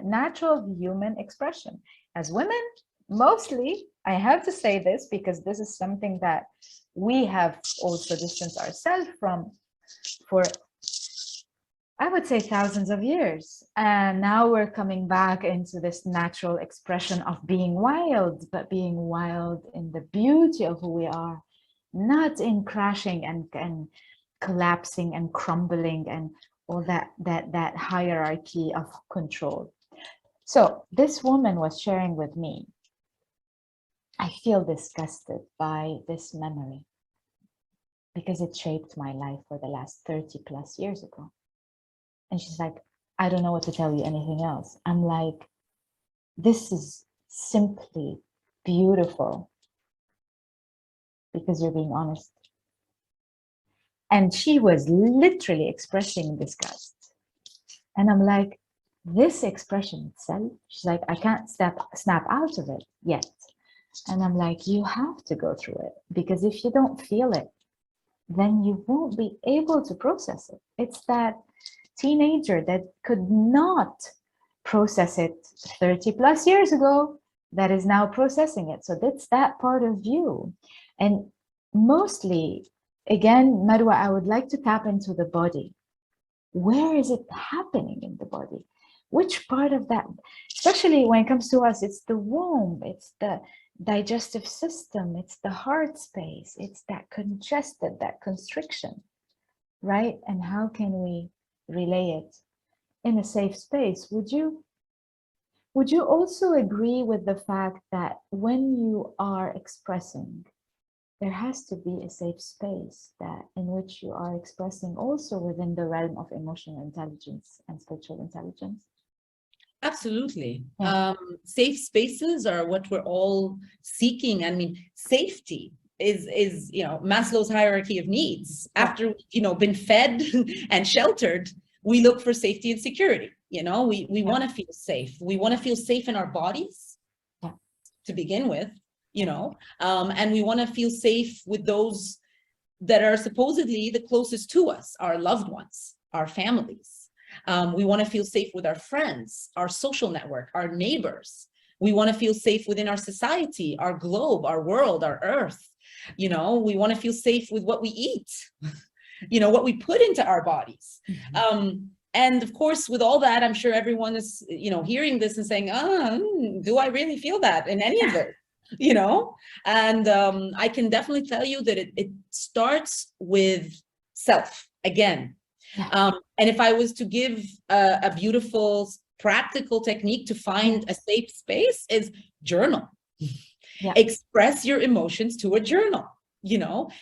natural human expression. As women, mostly, I have to say this because this is something that we have also distanced ourselves from for, I would say, thousands of years. And now we're coming back into this natural expression of being wild, but being wild in the beauty of who we are, not in crashing and collapsing and crumbling and all that hierarchy of control. So this woman was sharing with me, I feel disgusted by this memory because it shaped my life for the last 30 plus years ago. And she's like, I don't know what to tell you anything else. I'm like, this is simply beautiful because you're being honest. And she was literally expressing disgust. And I'm like, this expression itself, she's like, I can't snap out of it yet. And I'm like, you have to go through it, because if you don't feel it, then you won't be able to process it. It's that teenager that could not process it 30 plus years ago that is now processing it. So that's that part of you. And mostly, again, Marwa, I would like to tap into the body. Where is it happening in the body? Which part of that, especially when it comes to us, it's the womb, it's the digestive system, it's the heart space, it's that congested, that constriction, right? And how can we relay it in a safe space? Would you also agree with the fact that when you are expressing, there has to be a safe space that in which you are expressing also within the realm of emotional intelligence and spiritual intelligence? Absolutely. Yeah. Safe spaces are what we're all seeking. I mean, safety is Maslow's hierarchy of needs. After been fed and sheltered, we look for safety and security. We want to feel safe. We want to feel safe in our bodies to begin with, and we want to feel safe with those that are supposedly the closest to us, our loved ones, our families. We want to feel safe with our friends, our social network, our neighbors. We want to feel safe within our society, our globe, our world, our earth. We want to feel safe with what we eat, what we put into our bodies. And of course, with all that, I'm sure everyone is, hearing this and saying, do I really feel that in any of it? And I can definitely tell you that it starts with self again. And if I was to give a beautiful practical technique to find a safe space, is journal. Express your emotions to a journal.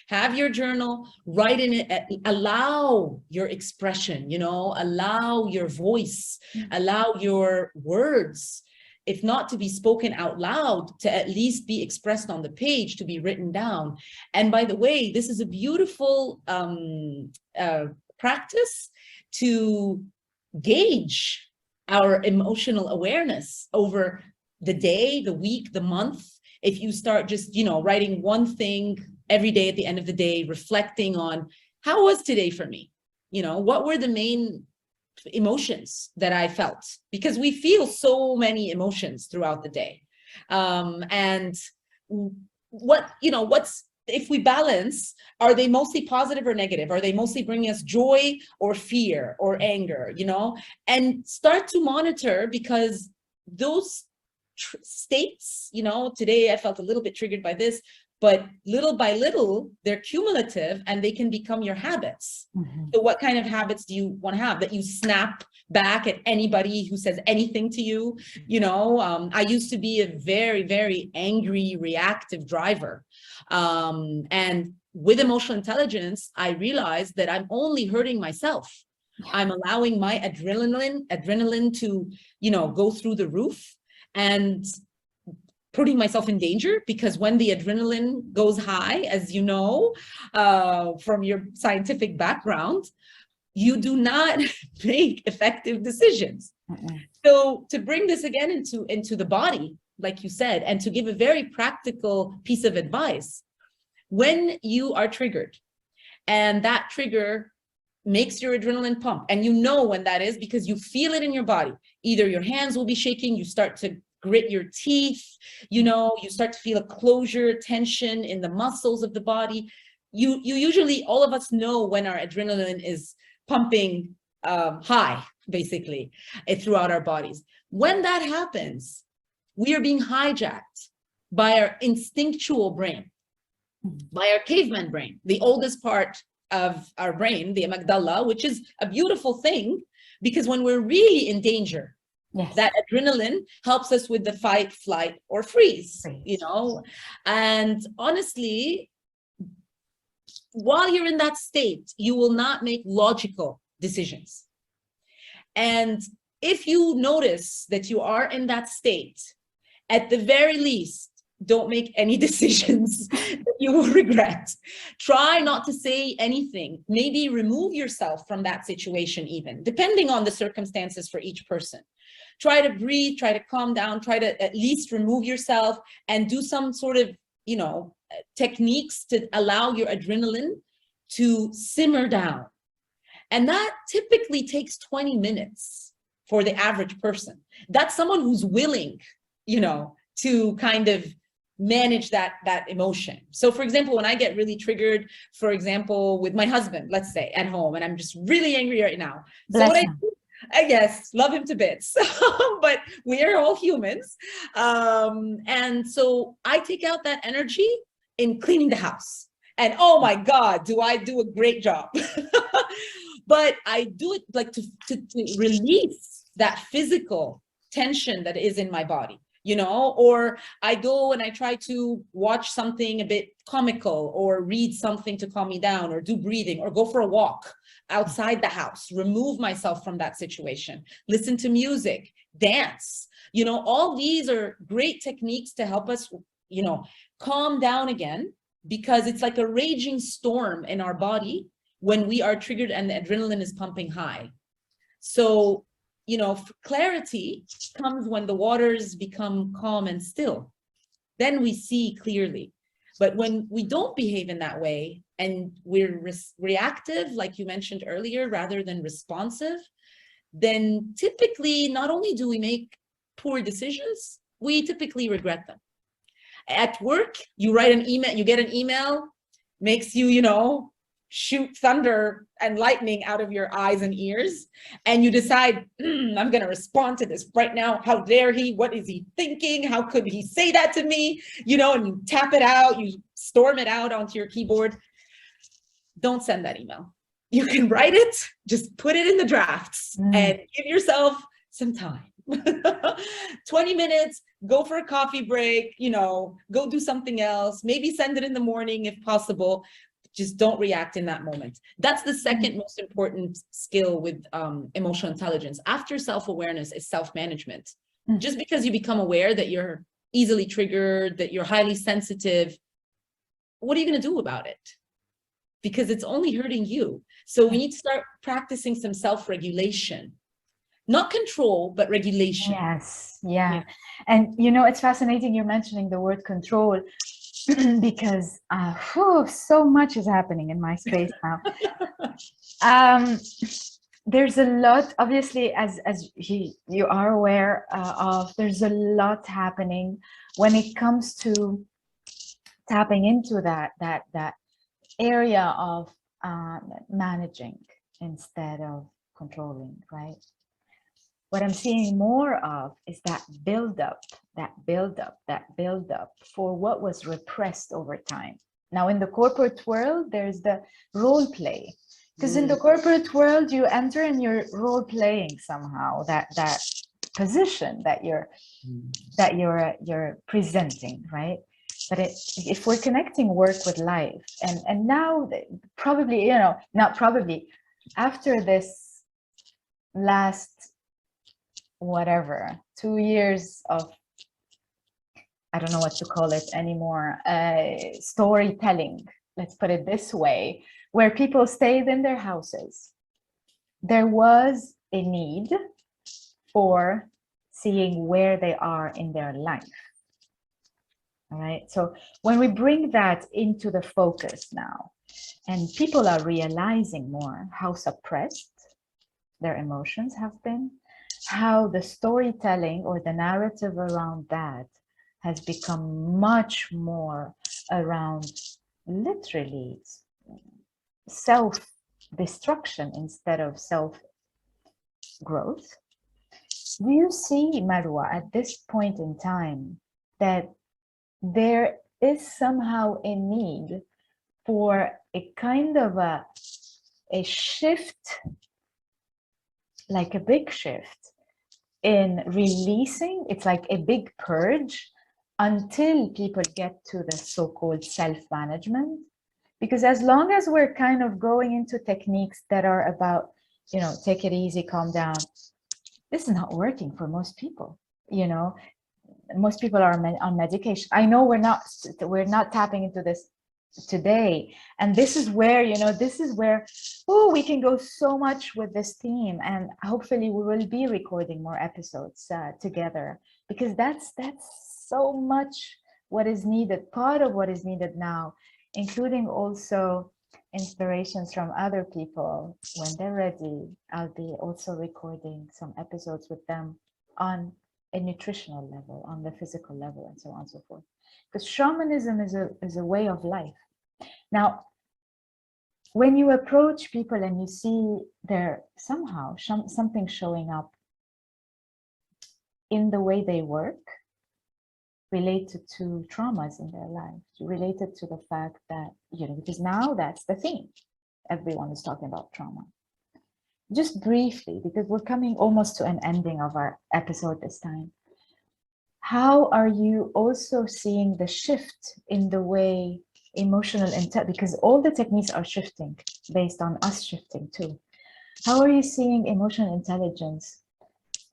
Have your journal, write in it, allow your expression, allow your voice, allow your words, if not to be spoken out loud, to at least be expressed on the page, to be written down. And by the way, this is a beautiful practice to gauge our emotional awareness over the day, the week, the month. If you start just, writing one thing every day at the end of the day, reflecting on how was today for me? What were the main emotions that I felt? Because we feel so many emotions throughout the day. And what's, if we balance, are they mostly positive or negative? Are they mostly bringing us joy or fear or anger, and start to monitor, because those states, today I felt a little bit triggered by this, but little by little, they're cumulative and they can become your habits. So what kind of habits do you want to have? That you snap back at anybody who says anything to you? I used to be a very, very angry, reactive driver. And with emotional intelligence, I realized that I'm only hurting myself. I'm allowing my adrenaline to, go through the roof, and putting myself in danger, because when the adrenaline goes high, as you know, from your scientific background, you do not make effective decisions. So to bring this again into the body, like you said, and to give a very practical piece of advice, when you are triggered and that trigger makes your adrenaline pump, and when that is because you feel it in your body, either your hands will be shaking, you start to grit your teeth, you start to feel a closure, tension in the muscles of the body. You usually, all of us know when our adrenaline is pumping high, basically, throughout our bodies. When that happens, we are being hijacked by our instinctual brain, by our caveman brain, the oldest part of our brain, the amygdala, which is a beautiful thing, because when we're really in danger, that adrenaline helps us with the fight, flight, or freeze, and honestly, while you're in that state, you will not make logical decisions. And if you notice that you are in that state, at the very least, don't make any decisions that you will regret. Try not to say anything. Maybe remove yourself from that situation, even depending on the circumstances for each person. Try to breathe, try to calm down, try to at least remove yourself and do some sort of, techniques to allow your adrenaline to simmer down. And that typically takes 20 minutes for the average person. That's someone who's willing, you know, to kind of manage that emotion. So for example, when I get really triggered, for example, with my husband, let's say at home, and I'm just really angry right now. So Bless what him. I guess, love him to bits, but we are all humans. And so I take out that energy in cleaning the house. And oh my God, do I do a great job. But I do it like to release that physical tension that is in my body, you know, or I go and I try to watch something a bit comical or read something to calm me down or do breathing or go for a walk outside the house, remove myself from that situation, listen to music, dance, you know, all these are great techniques to help us, you know, calm down again, because it's like a raging storm in our body when we are triggered and the adrenaline is pumping high. So, you know, clarity comes when the waters become calm and still. Then we see clearly. But when we don't behave in that way and we're reactive, like you mentioned earlier, rather than responsive, then typically not only do we make poor decisions, we typically regret them. At work, you write an email, you get an email, makes you, you know, shoot thunder and lightning out of your eyes and ears, and you decide, I'm going to respond to this right now. How dare he? What is he thinking? How could he say that to me? You know, and you tap it out, you storm it out onto your keyboard. Don't send that email. You can write it, just put it in the drafts and give yourself some time. 20 minutes, go for a coffee break, you know, go do something else, maybe send it in the morning if possible. Just don't react in that moment. That's the second most important skill with emotional intelligence. After self-awareness is self-management. Just because you become aware that you're easily triggered, that you're highly sensitive, what are you going to do about it? Because it's only hurting you. So we need to start practicing some self-regulation. Not control, but regulation. Yes, yeah. And you know, it's fascinating you're mentioning the word control because so much is happening in my space now. There's a lot, obviously, as you are aware of, there's a lot happening when it comes to tapping into that area of managing instead of controlling, right? What I'm seeing more of is that build up for what was repressed over time. Now, in the corporate world, there's the role play. Because in the corporate world, you enter and you're role playing somehow that position that you're presenting, right? But if we're connecting work with life, and now probably, you know, not probably, after this last whatever 2 years of, I don't know what to call it anymore, storytelling, let's put it this way, where people stayed in their houses, there was a need for seeing where they are in their life. All right, so when we bring that into the focus now, and people are realizing more how suppressed their emotions have been, how the storytelling or the narrative around that has become much more around literally self-destruction instead of self-growth. Do you see, Marwa, at this point in time, that there is somehow a need for a kind of a shift, like a big shift in releasing? It's like a big purge until people get to the so-called self-management. Because as long as we're kind of going into techniques that are about, you know, take it easy, calm down, this is not working for most people. You know, most people are on medication. I know we're not tapping into this today, and this is where, you know, this is where we can go so much with this theme, and hopefully we will be recording more episodes together, because that's so much what is needed, part of what is needed now, including also inspirations from other people. When they're ready, I'll be also recording some episodes with them on a nutritional level, on the physical level, and so on and so forth. Because shamanism is a way of life. Now, when you approach people and you see there somehow something showing up in the way they work, related to traumas in their life, related to the fact that, because now that's the theme. Everyone is talking about trauma. Just briefly, because we're coming almost to an ending of our episode this time. How are you also seeing the shift in the way emotional intelligence, because all the techniques are shifting based on us shifting too. How are you seeing emotional intelligence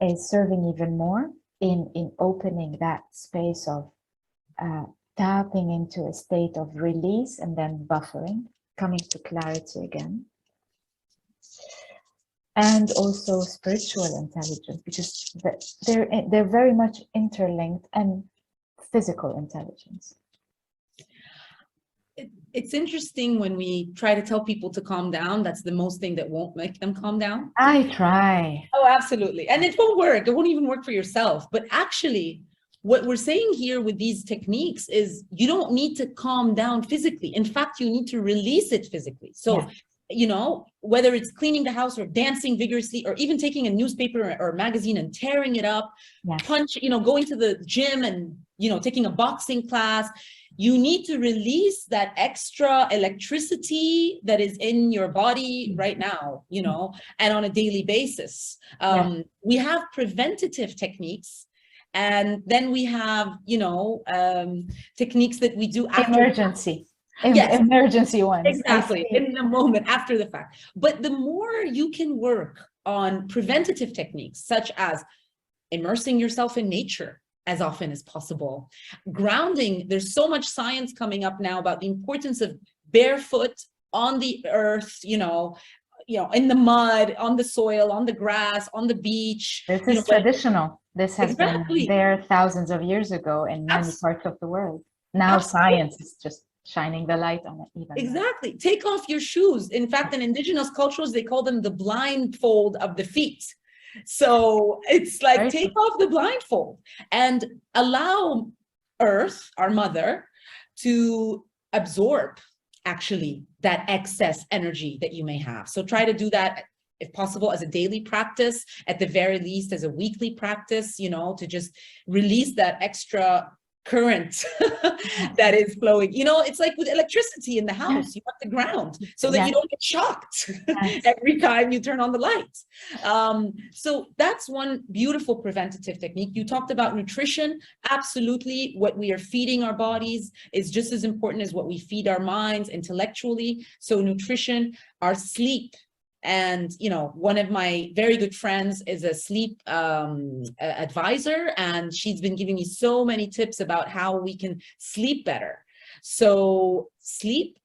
is serving even more in opening that space of tapping into a state of release and then buffering, coming to clarity again? And also spiritual intelligence, because they're very much interlinked, and physical intelligence. It's interesting when we try to tell people to calm down. That's the most thing that won't make them calm down. I try. Oh, absolutely. And it won't work. It won't even work for yourself. But actually, what we're saying here with these techniques is you don't need to calm down physically. In fact, you need to release it physically. So, whether it's cleaning the house or dancing vigorously, or even taking a newspaper or magazine and tearing it up, going to the gym and, taking a boxing class, you need to release that extra electricity that is in your body right now, and on a daily basis. We have preventative techniques, and then we have, techniques that we do after emergency. Emergency ones. Exactly, in the moment, after the fact. But the more you can work on preventative techniques, such as immersing yourself in nature as often as possible, grounding. There's so much science coming up now about the importance of barefoot on the earth, in the mud, on the soil, on the grass, on the beach. This is traditional. This has been there thousands of years ago in many parts of the world. Now science is just shining the light on it even. Exactly. More. Take off your shoes. In fact, in indigenous cultures, they call them the blindfold of the feet. So it's like, take off the blindfold and allow Earth, our mother, to absorb actually that excess energy that you may have. So try to do that, if possible, as a daily practice, at the very least as a weekly practice, to just release that extra current that is flowing. It's like with electricity in the house, you have to ground so that you don't get shocked every time you turn on the lights. So that's one beautiful preventative technique. You talked about nutrition. Absolutely. What we are feeding our bodies is just as important as what we feed our minds intellectually. So nutrition, our sleep. And, one of my very good friends is a sleep advisor, and she's been giving me so many tips about how we can sleep better. So sleep,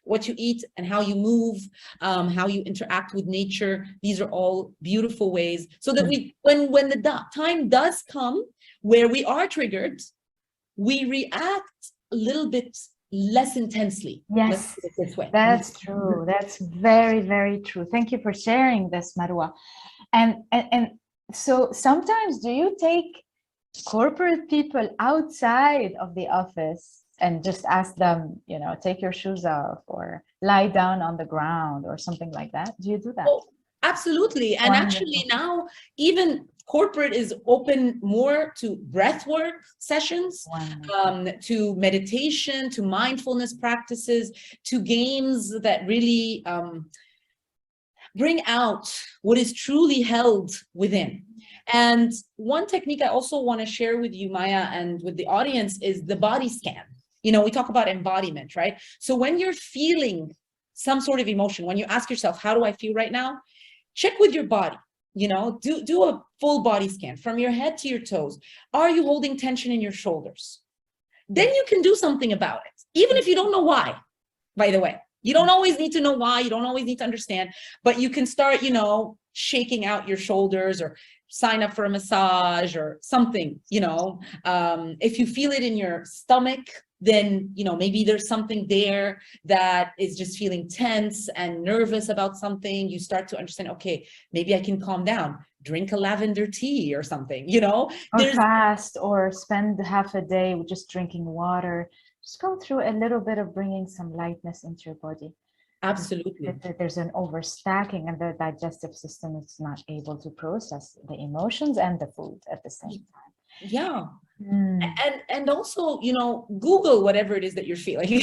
what you eat and how you move, how you interact with nature. These are all beautiful ways so that when the time does come where we are triggered, we react a little bit less intensely. Yes, this way. That's true. That's very, very true. Thank you for sharing this, Marwa. And so sometimes do you take corporate people outside of the office and just ask them, take your shoes off or lie down on the ground or something like that? Do you do that? Oh, absolutely. And actually now even corporate is open more to breathwork sessions, to meditation, to mindfulness practices, to games that really bring out what is truly held within. And one technique I also want to share with you, Maya, and with the audience is the body scan. We talk about embodiment, right? So when you're feeling some sort of emotion, when you ask yourself, how do I feel right now? Check with your body. Do a full body scan from your head to your toes. Are you holding tension in your shoulders? Then you can do something about it, even if you don't know why, by the way. You don't always need to know why, you don't always need to understand, but you can start, shaking out your shoulders or sign up for a massage or something, if you feel it in your stomach, then, you know, maybe there's something there that is just feeling tense and nervous about something. You start to understand, okay, maybe I can calm down, drink a lavender tea or something, you know. Or fast, or spend half a day with just drinking water. Just go through a little bit of bringing some lightness into your body. Absolutely. There's an overstacking, and the digestive system is not able to process the emotions and the food at the same time. Yeah. And also, you know, Google whatever it is that you're feeling,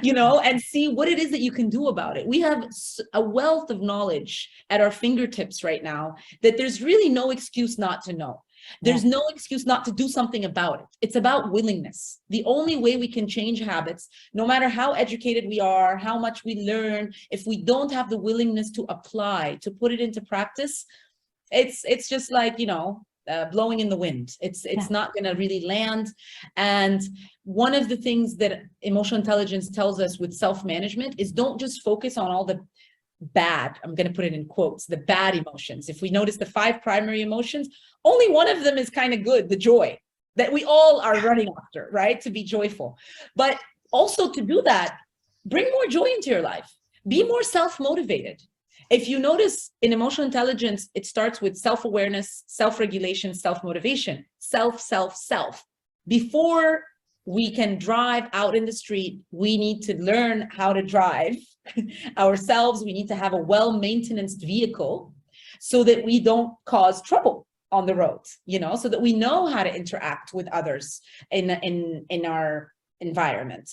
you know, and see what it is that you can do about it. We have a wealth of knowledge at our fingertips right now that there's really no excuse not to know. There's no excuse not to do something about it. It's about willingness. The only way we can change habits, no matter how educated we are, how much we learn, if we don't have the willingness to apply, to put it into practice, it's just like, you know, blowing in the wind. It's not going to really land. And one of the things that emotional intelligence tells us with self-management is don't just focus on all the bad, I'm going to put it in quotes, the bad emotions. If we notice the 5 primary emotions, only one of them is kind of good, the joy that we all are running after, right? To be joyful. But also to do that, bring more joy into your life. Be more self-motivated. If you notice in emotional intelligence, it starts with self-awareness, self-regulation, self-motivation, self. Before we can drive out in the street, we need to learn how to drive ourselves. We need to have a well-maintained vehicle so that we don't cause trouble on the road, you know, so that we know how to interact with others in our environment.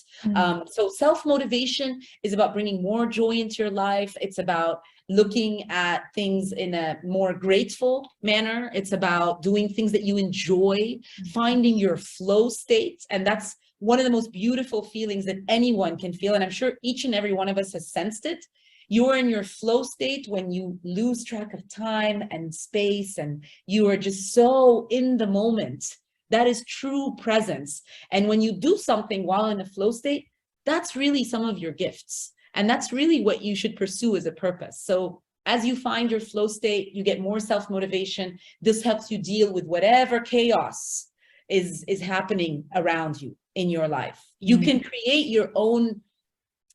So self-motivation is about bringing more joy into your life. It's about looking at things in a more grateful manner. It's about doing things that you enjoy, finding your flow state. And that's one of the most beautiful feelings that anyone can feel. And I'm sure each and every one of us has sensed it. You're in your flow state when you lose track of time and space, and you are just so in the moment. That is true presence. And when you do something while in a flow state, that's really some of your gifts. And that's really what you should pursue as a purpose. So as you find your flow state, you get more self-motivation. This helps you deal with whatever chaos is happening around you in your life. You can create your own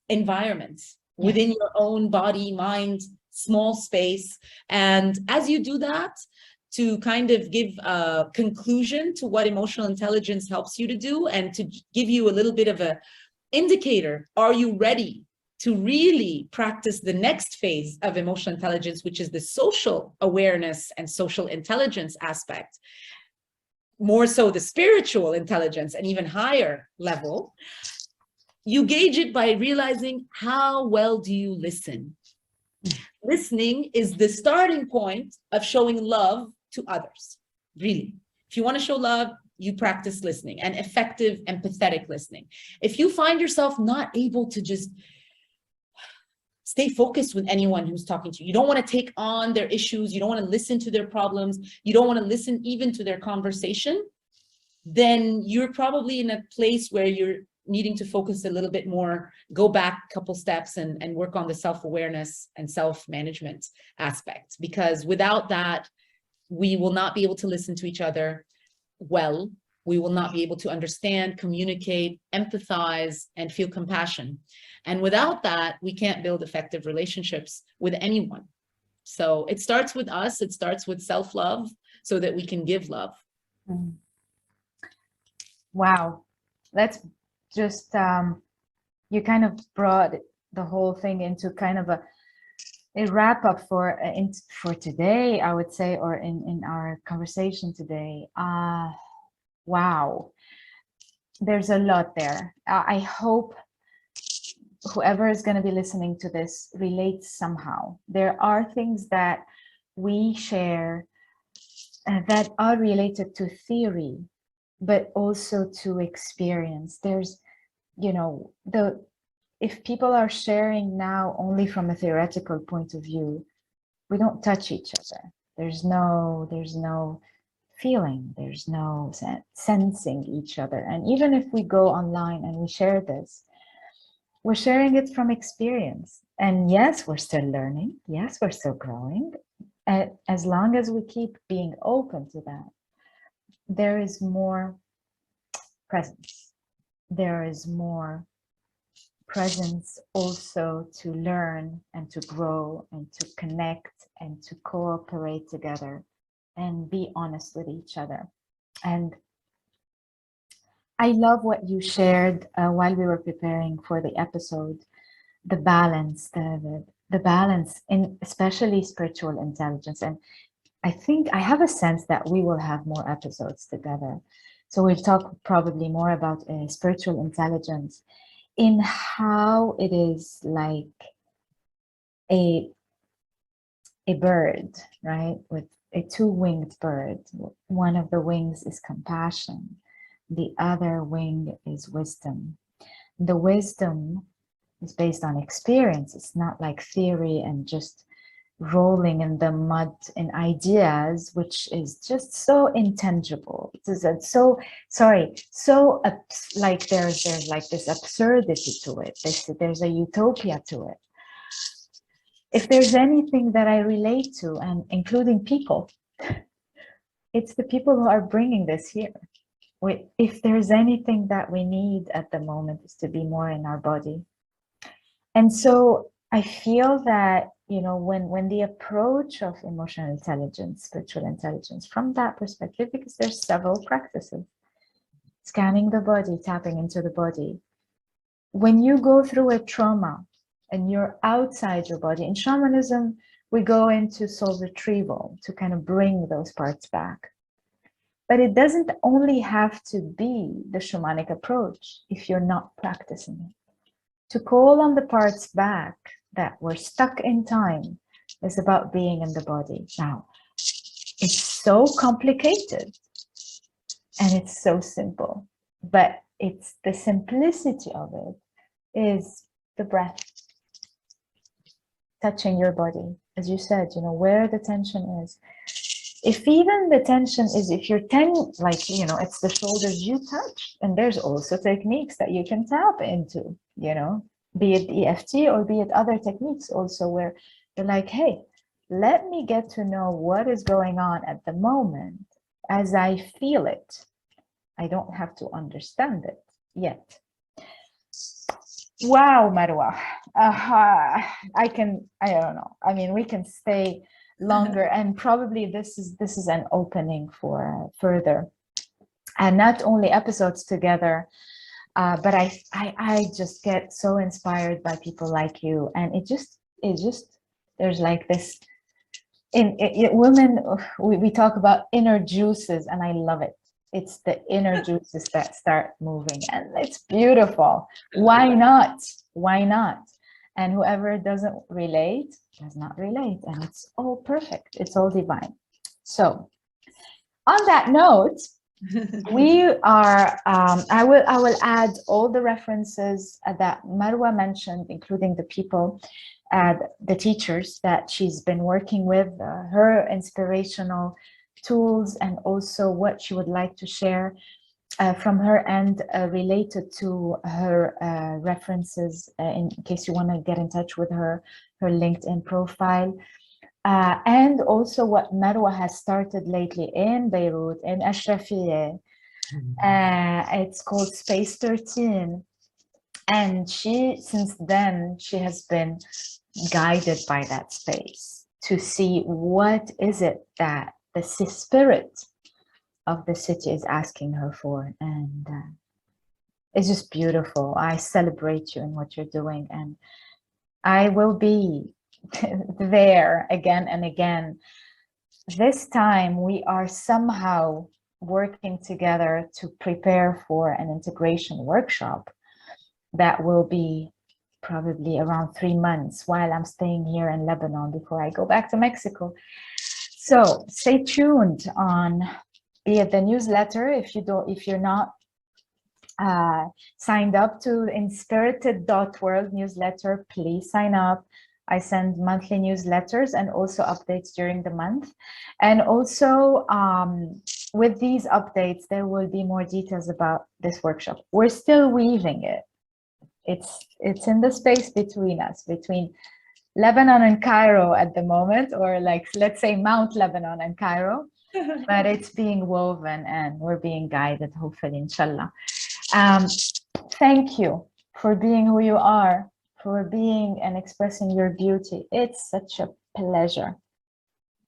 environment within your own body, mind, small space. And as you do that, to kind of give a conclusion to what emotional intelligence helps you to do, and to give you a little bit of a indicator, are you ready to really practice the next phase of emotional intelligence, which is the social awareness and social intelligence aspect, more so the spiritual intelligence and even higher level. You gauge it by realizing, how well do you listen? Listening is the starting point of showing love to others, really. If you want to show love, you practice listening, and effective, empathetic listening. If you find yourself not able to just stay focused with anyone who's talking to you, you don't want to take on their issues, you don't want to listen to their problems, you don't want to listen even to their conversation, then you're probably in a place where you're needing to focus a little bit more, go back a couple steps and work on the self-awareness and self-management aspect. Because without that, we will not be able to listen to each other well. We will not be able to understand, communicate, empathize, and feel compassion. And without that, we can't build effective relationships with anyone. So it starts with us. It starts with self-love so that we can give love. Wow. That's just, you kind of brought the whole thing into kind of a wrap up for today, I would say, or in our conversation today. Wow. There's a lot there. I hope whoever is going to be listening to this relates somehow. There are things that we share that are related to theory, but also to experience. There's, you know, if people are sharing now only from a theoretical point of view, we don't touch each other. There's no feeling, there's no sensing each other. And even if we go online and we share this, we're sharing it from experience. And yes, we're still learning. Yes, we're still growing. As long as we keep being open to that, there is more presence. there is more presence also to learn and to grow and to connect and to cooperate together and be honest with each other. And I love what you shared while we were preparing for the episode, the balance, the balance in especially spiritual intelligence. And I think I have a sense that we will have more episodes together. So we'll talk probably more about spiritual intelligence in how it is like a bird, right? With a two-winged bird. One of the wings is compassion. The other wing is wisdom. The wisdom is based on experience. It's not like theory and just rolling in the mud in ideas, which is just so intangible. It is like there's like this absurdity to it. There's a utopia to it. If there's anything that I relate to, and including people, it's the people who are bringing this here. If there's anything that we need at the moment is to be more in our body. And so I feel that, you know, when the approach of emotional intelligence, spiritual intelligence, from that perspective, because there's several practices, scanning the body, tapping into the body. When you go through a trauma and you're outside your body, in shamanism, we go into soul retrieval to kind of bring those parts back. But it doesn't only have to be the shamanic approach if you're not practicing it. To call on the parts back that were stuck in time is about being in the body. Now, it's so complicated and it's so simple, but it's the simplicity of it is the breath, touching your body. As you said, you know, where the tension is. If even the tension is, if you're like, you know, it's the shoulders you touch, and there's also techniques that you can tap into, you know, be it EFT or be it other techniques also where you're like, hey, let me get to know what is going on at the moment as I feel it. I don't have to understand it yet. Wow, Marwa. I don't know. I mean, we can stay longer, and probably this is an opening for further, and not only episodes together, but I just get so inspired by people like you, and it just there's like this in women, we talk about inner juices, and I love it. It's the inner juices that start moving, and it's beautiful. Why not? Why not? And whoever doesn't relate does not relate, and it's all perfect. It's all divine. So on that note, we are, I will add all the references that Marwa mentioned, including the people, the teachers that she's been working with, her inspirational tools, and also what she would like to share from her end related to her references, in case you want to get in touch with her LinkedIn profile. And also what Marwa has started lately in Beirut, in Ashrafiyeh. It's called Space 13. And since then, she has been guided by that space to see what is it that the spirit of the city is asking her for. And it's just beautiful. I celebrate you in what you're doing. And I will be there again and again. This time we are somehow working together to prepare for an integration workshop that will be probably around 3 months while I'm staying here in Lebanon before I go back to Mexico. So stay tuned on, be it the newsletter, if you're not signed up to inspirited.world newsletter, please sign up. I send monthly newsletters and also updates during the month. And also with these updates, there will be more details about this workshop. We're still weaving it. It's in the space between us, between Lebanon and Cairo at the moment, or like, let's say Mount Lebanon and Cairo, but it's being woven and we're being guided, hopefully, inshallah. thank you for being who you are, for being and expressing your beauty. It's such a pleasure.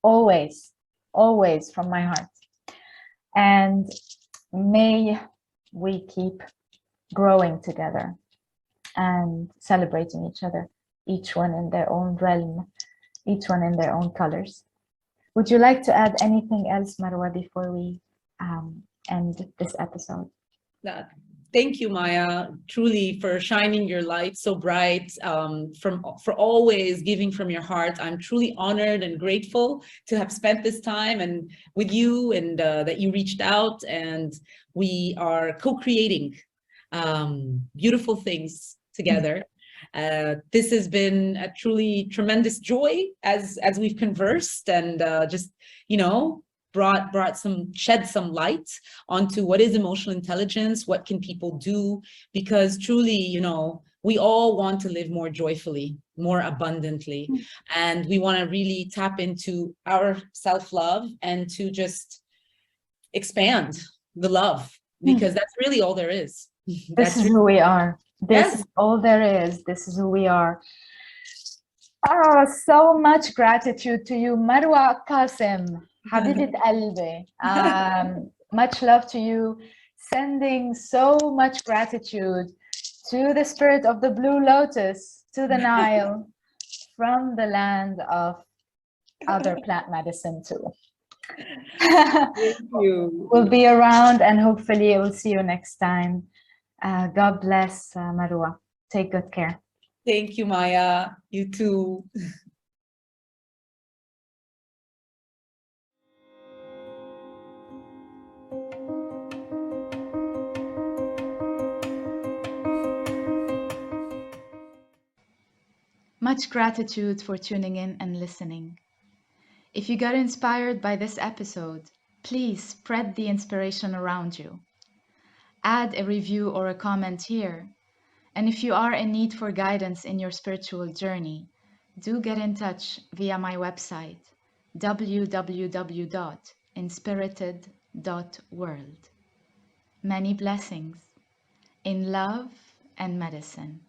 Always, always from my heart. And may we keep growing together and celebrating each other, each one in their own realm, each one in their own colors. Would you like to add anything else, Marwa, before we end this episode? Thank you, Maya, truly for shining your light so bright, for always giving from your heart. I'm truly honored and grateful to have spent this time and with you, and that you reached out, and we are co-creating beautiful things together. This has been a truly tremendous joy as we've conversed, and just, you know, shed some light onto what is emotional intelligence, what can people do, because truly, you know, we all want to live more joyfully, more abundantly, and we want to really tap into our self-love and to just expand the love, because that's really all there is. This is who we are. This is all there is. This is who we are. Oh, so much gratitude to you, Marwa Kassem. Habibat qalbi. Much love to you. Sending so much gratitude to the spirit of the Blue Lotus, to the Nile, from the land of other plant medicine too. Thank you. We'll be around, and hopefully we'll see you next time. God bless, Marwa. Take good care. Thank you, Maya. You too. Much gratitude for tuning in and listening. If you got inspired by this episode, please spread the inspiration around you. Add a review or a comment here. And if you are in need for guidance in your spiritual journey, do get in touch via my website, www.inspirited.world. Many blessings in love and medicine.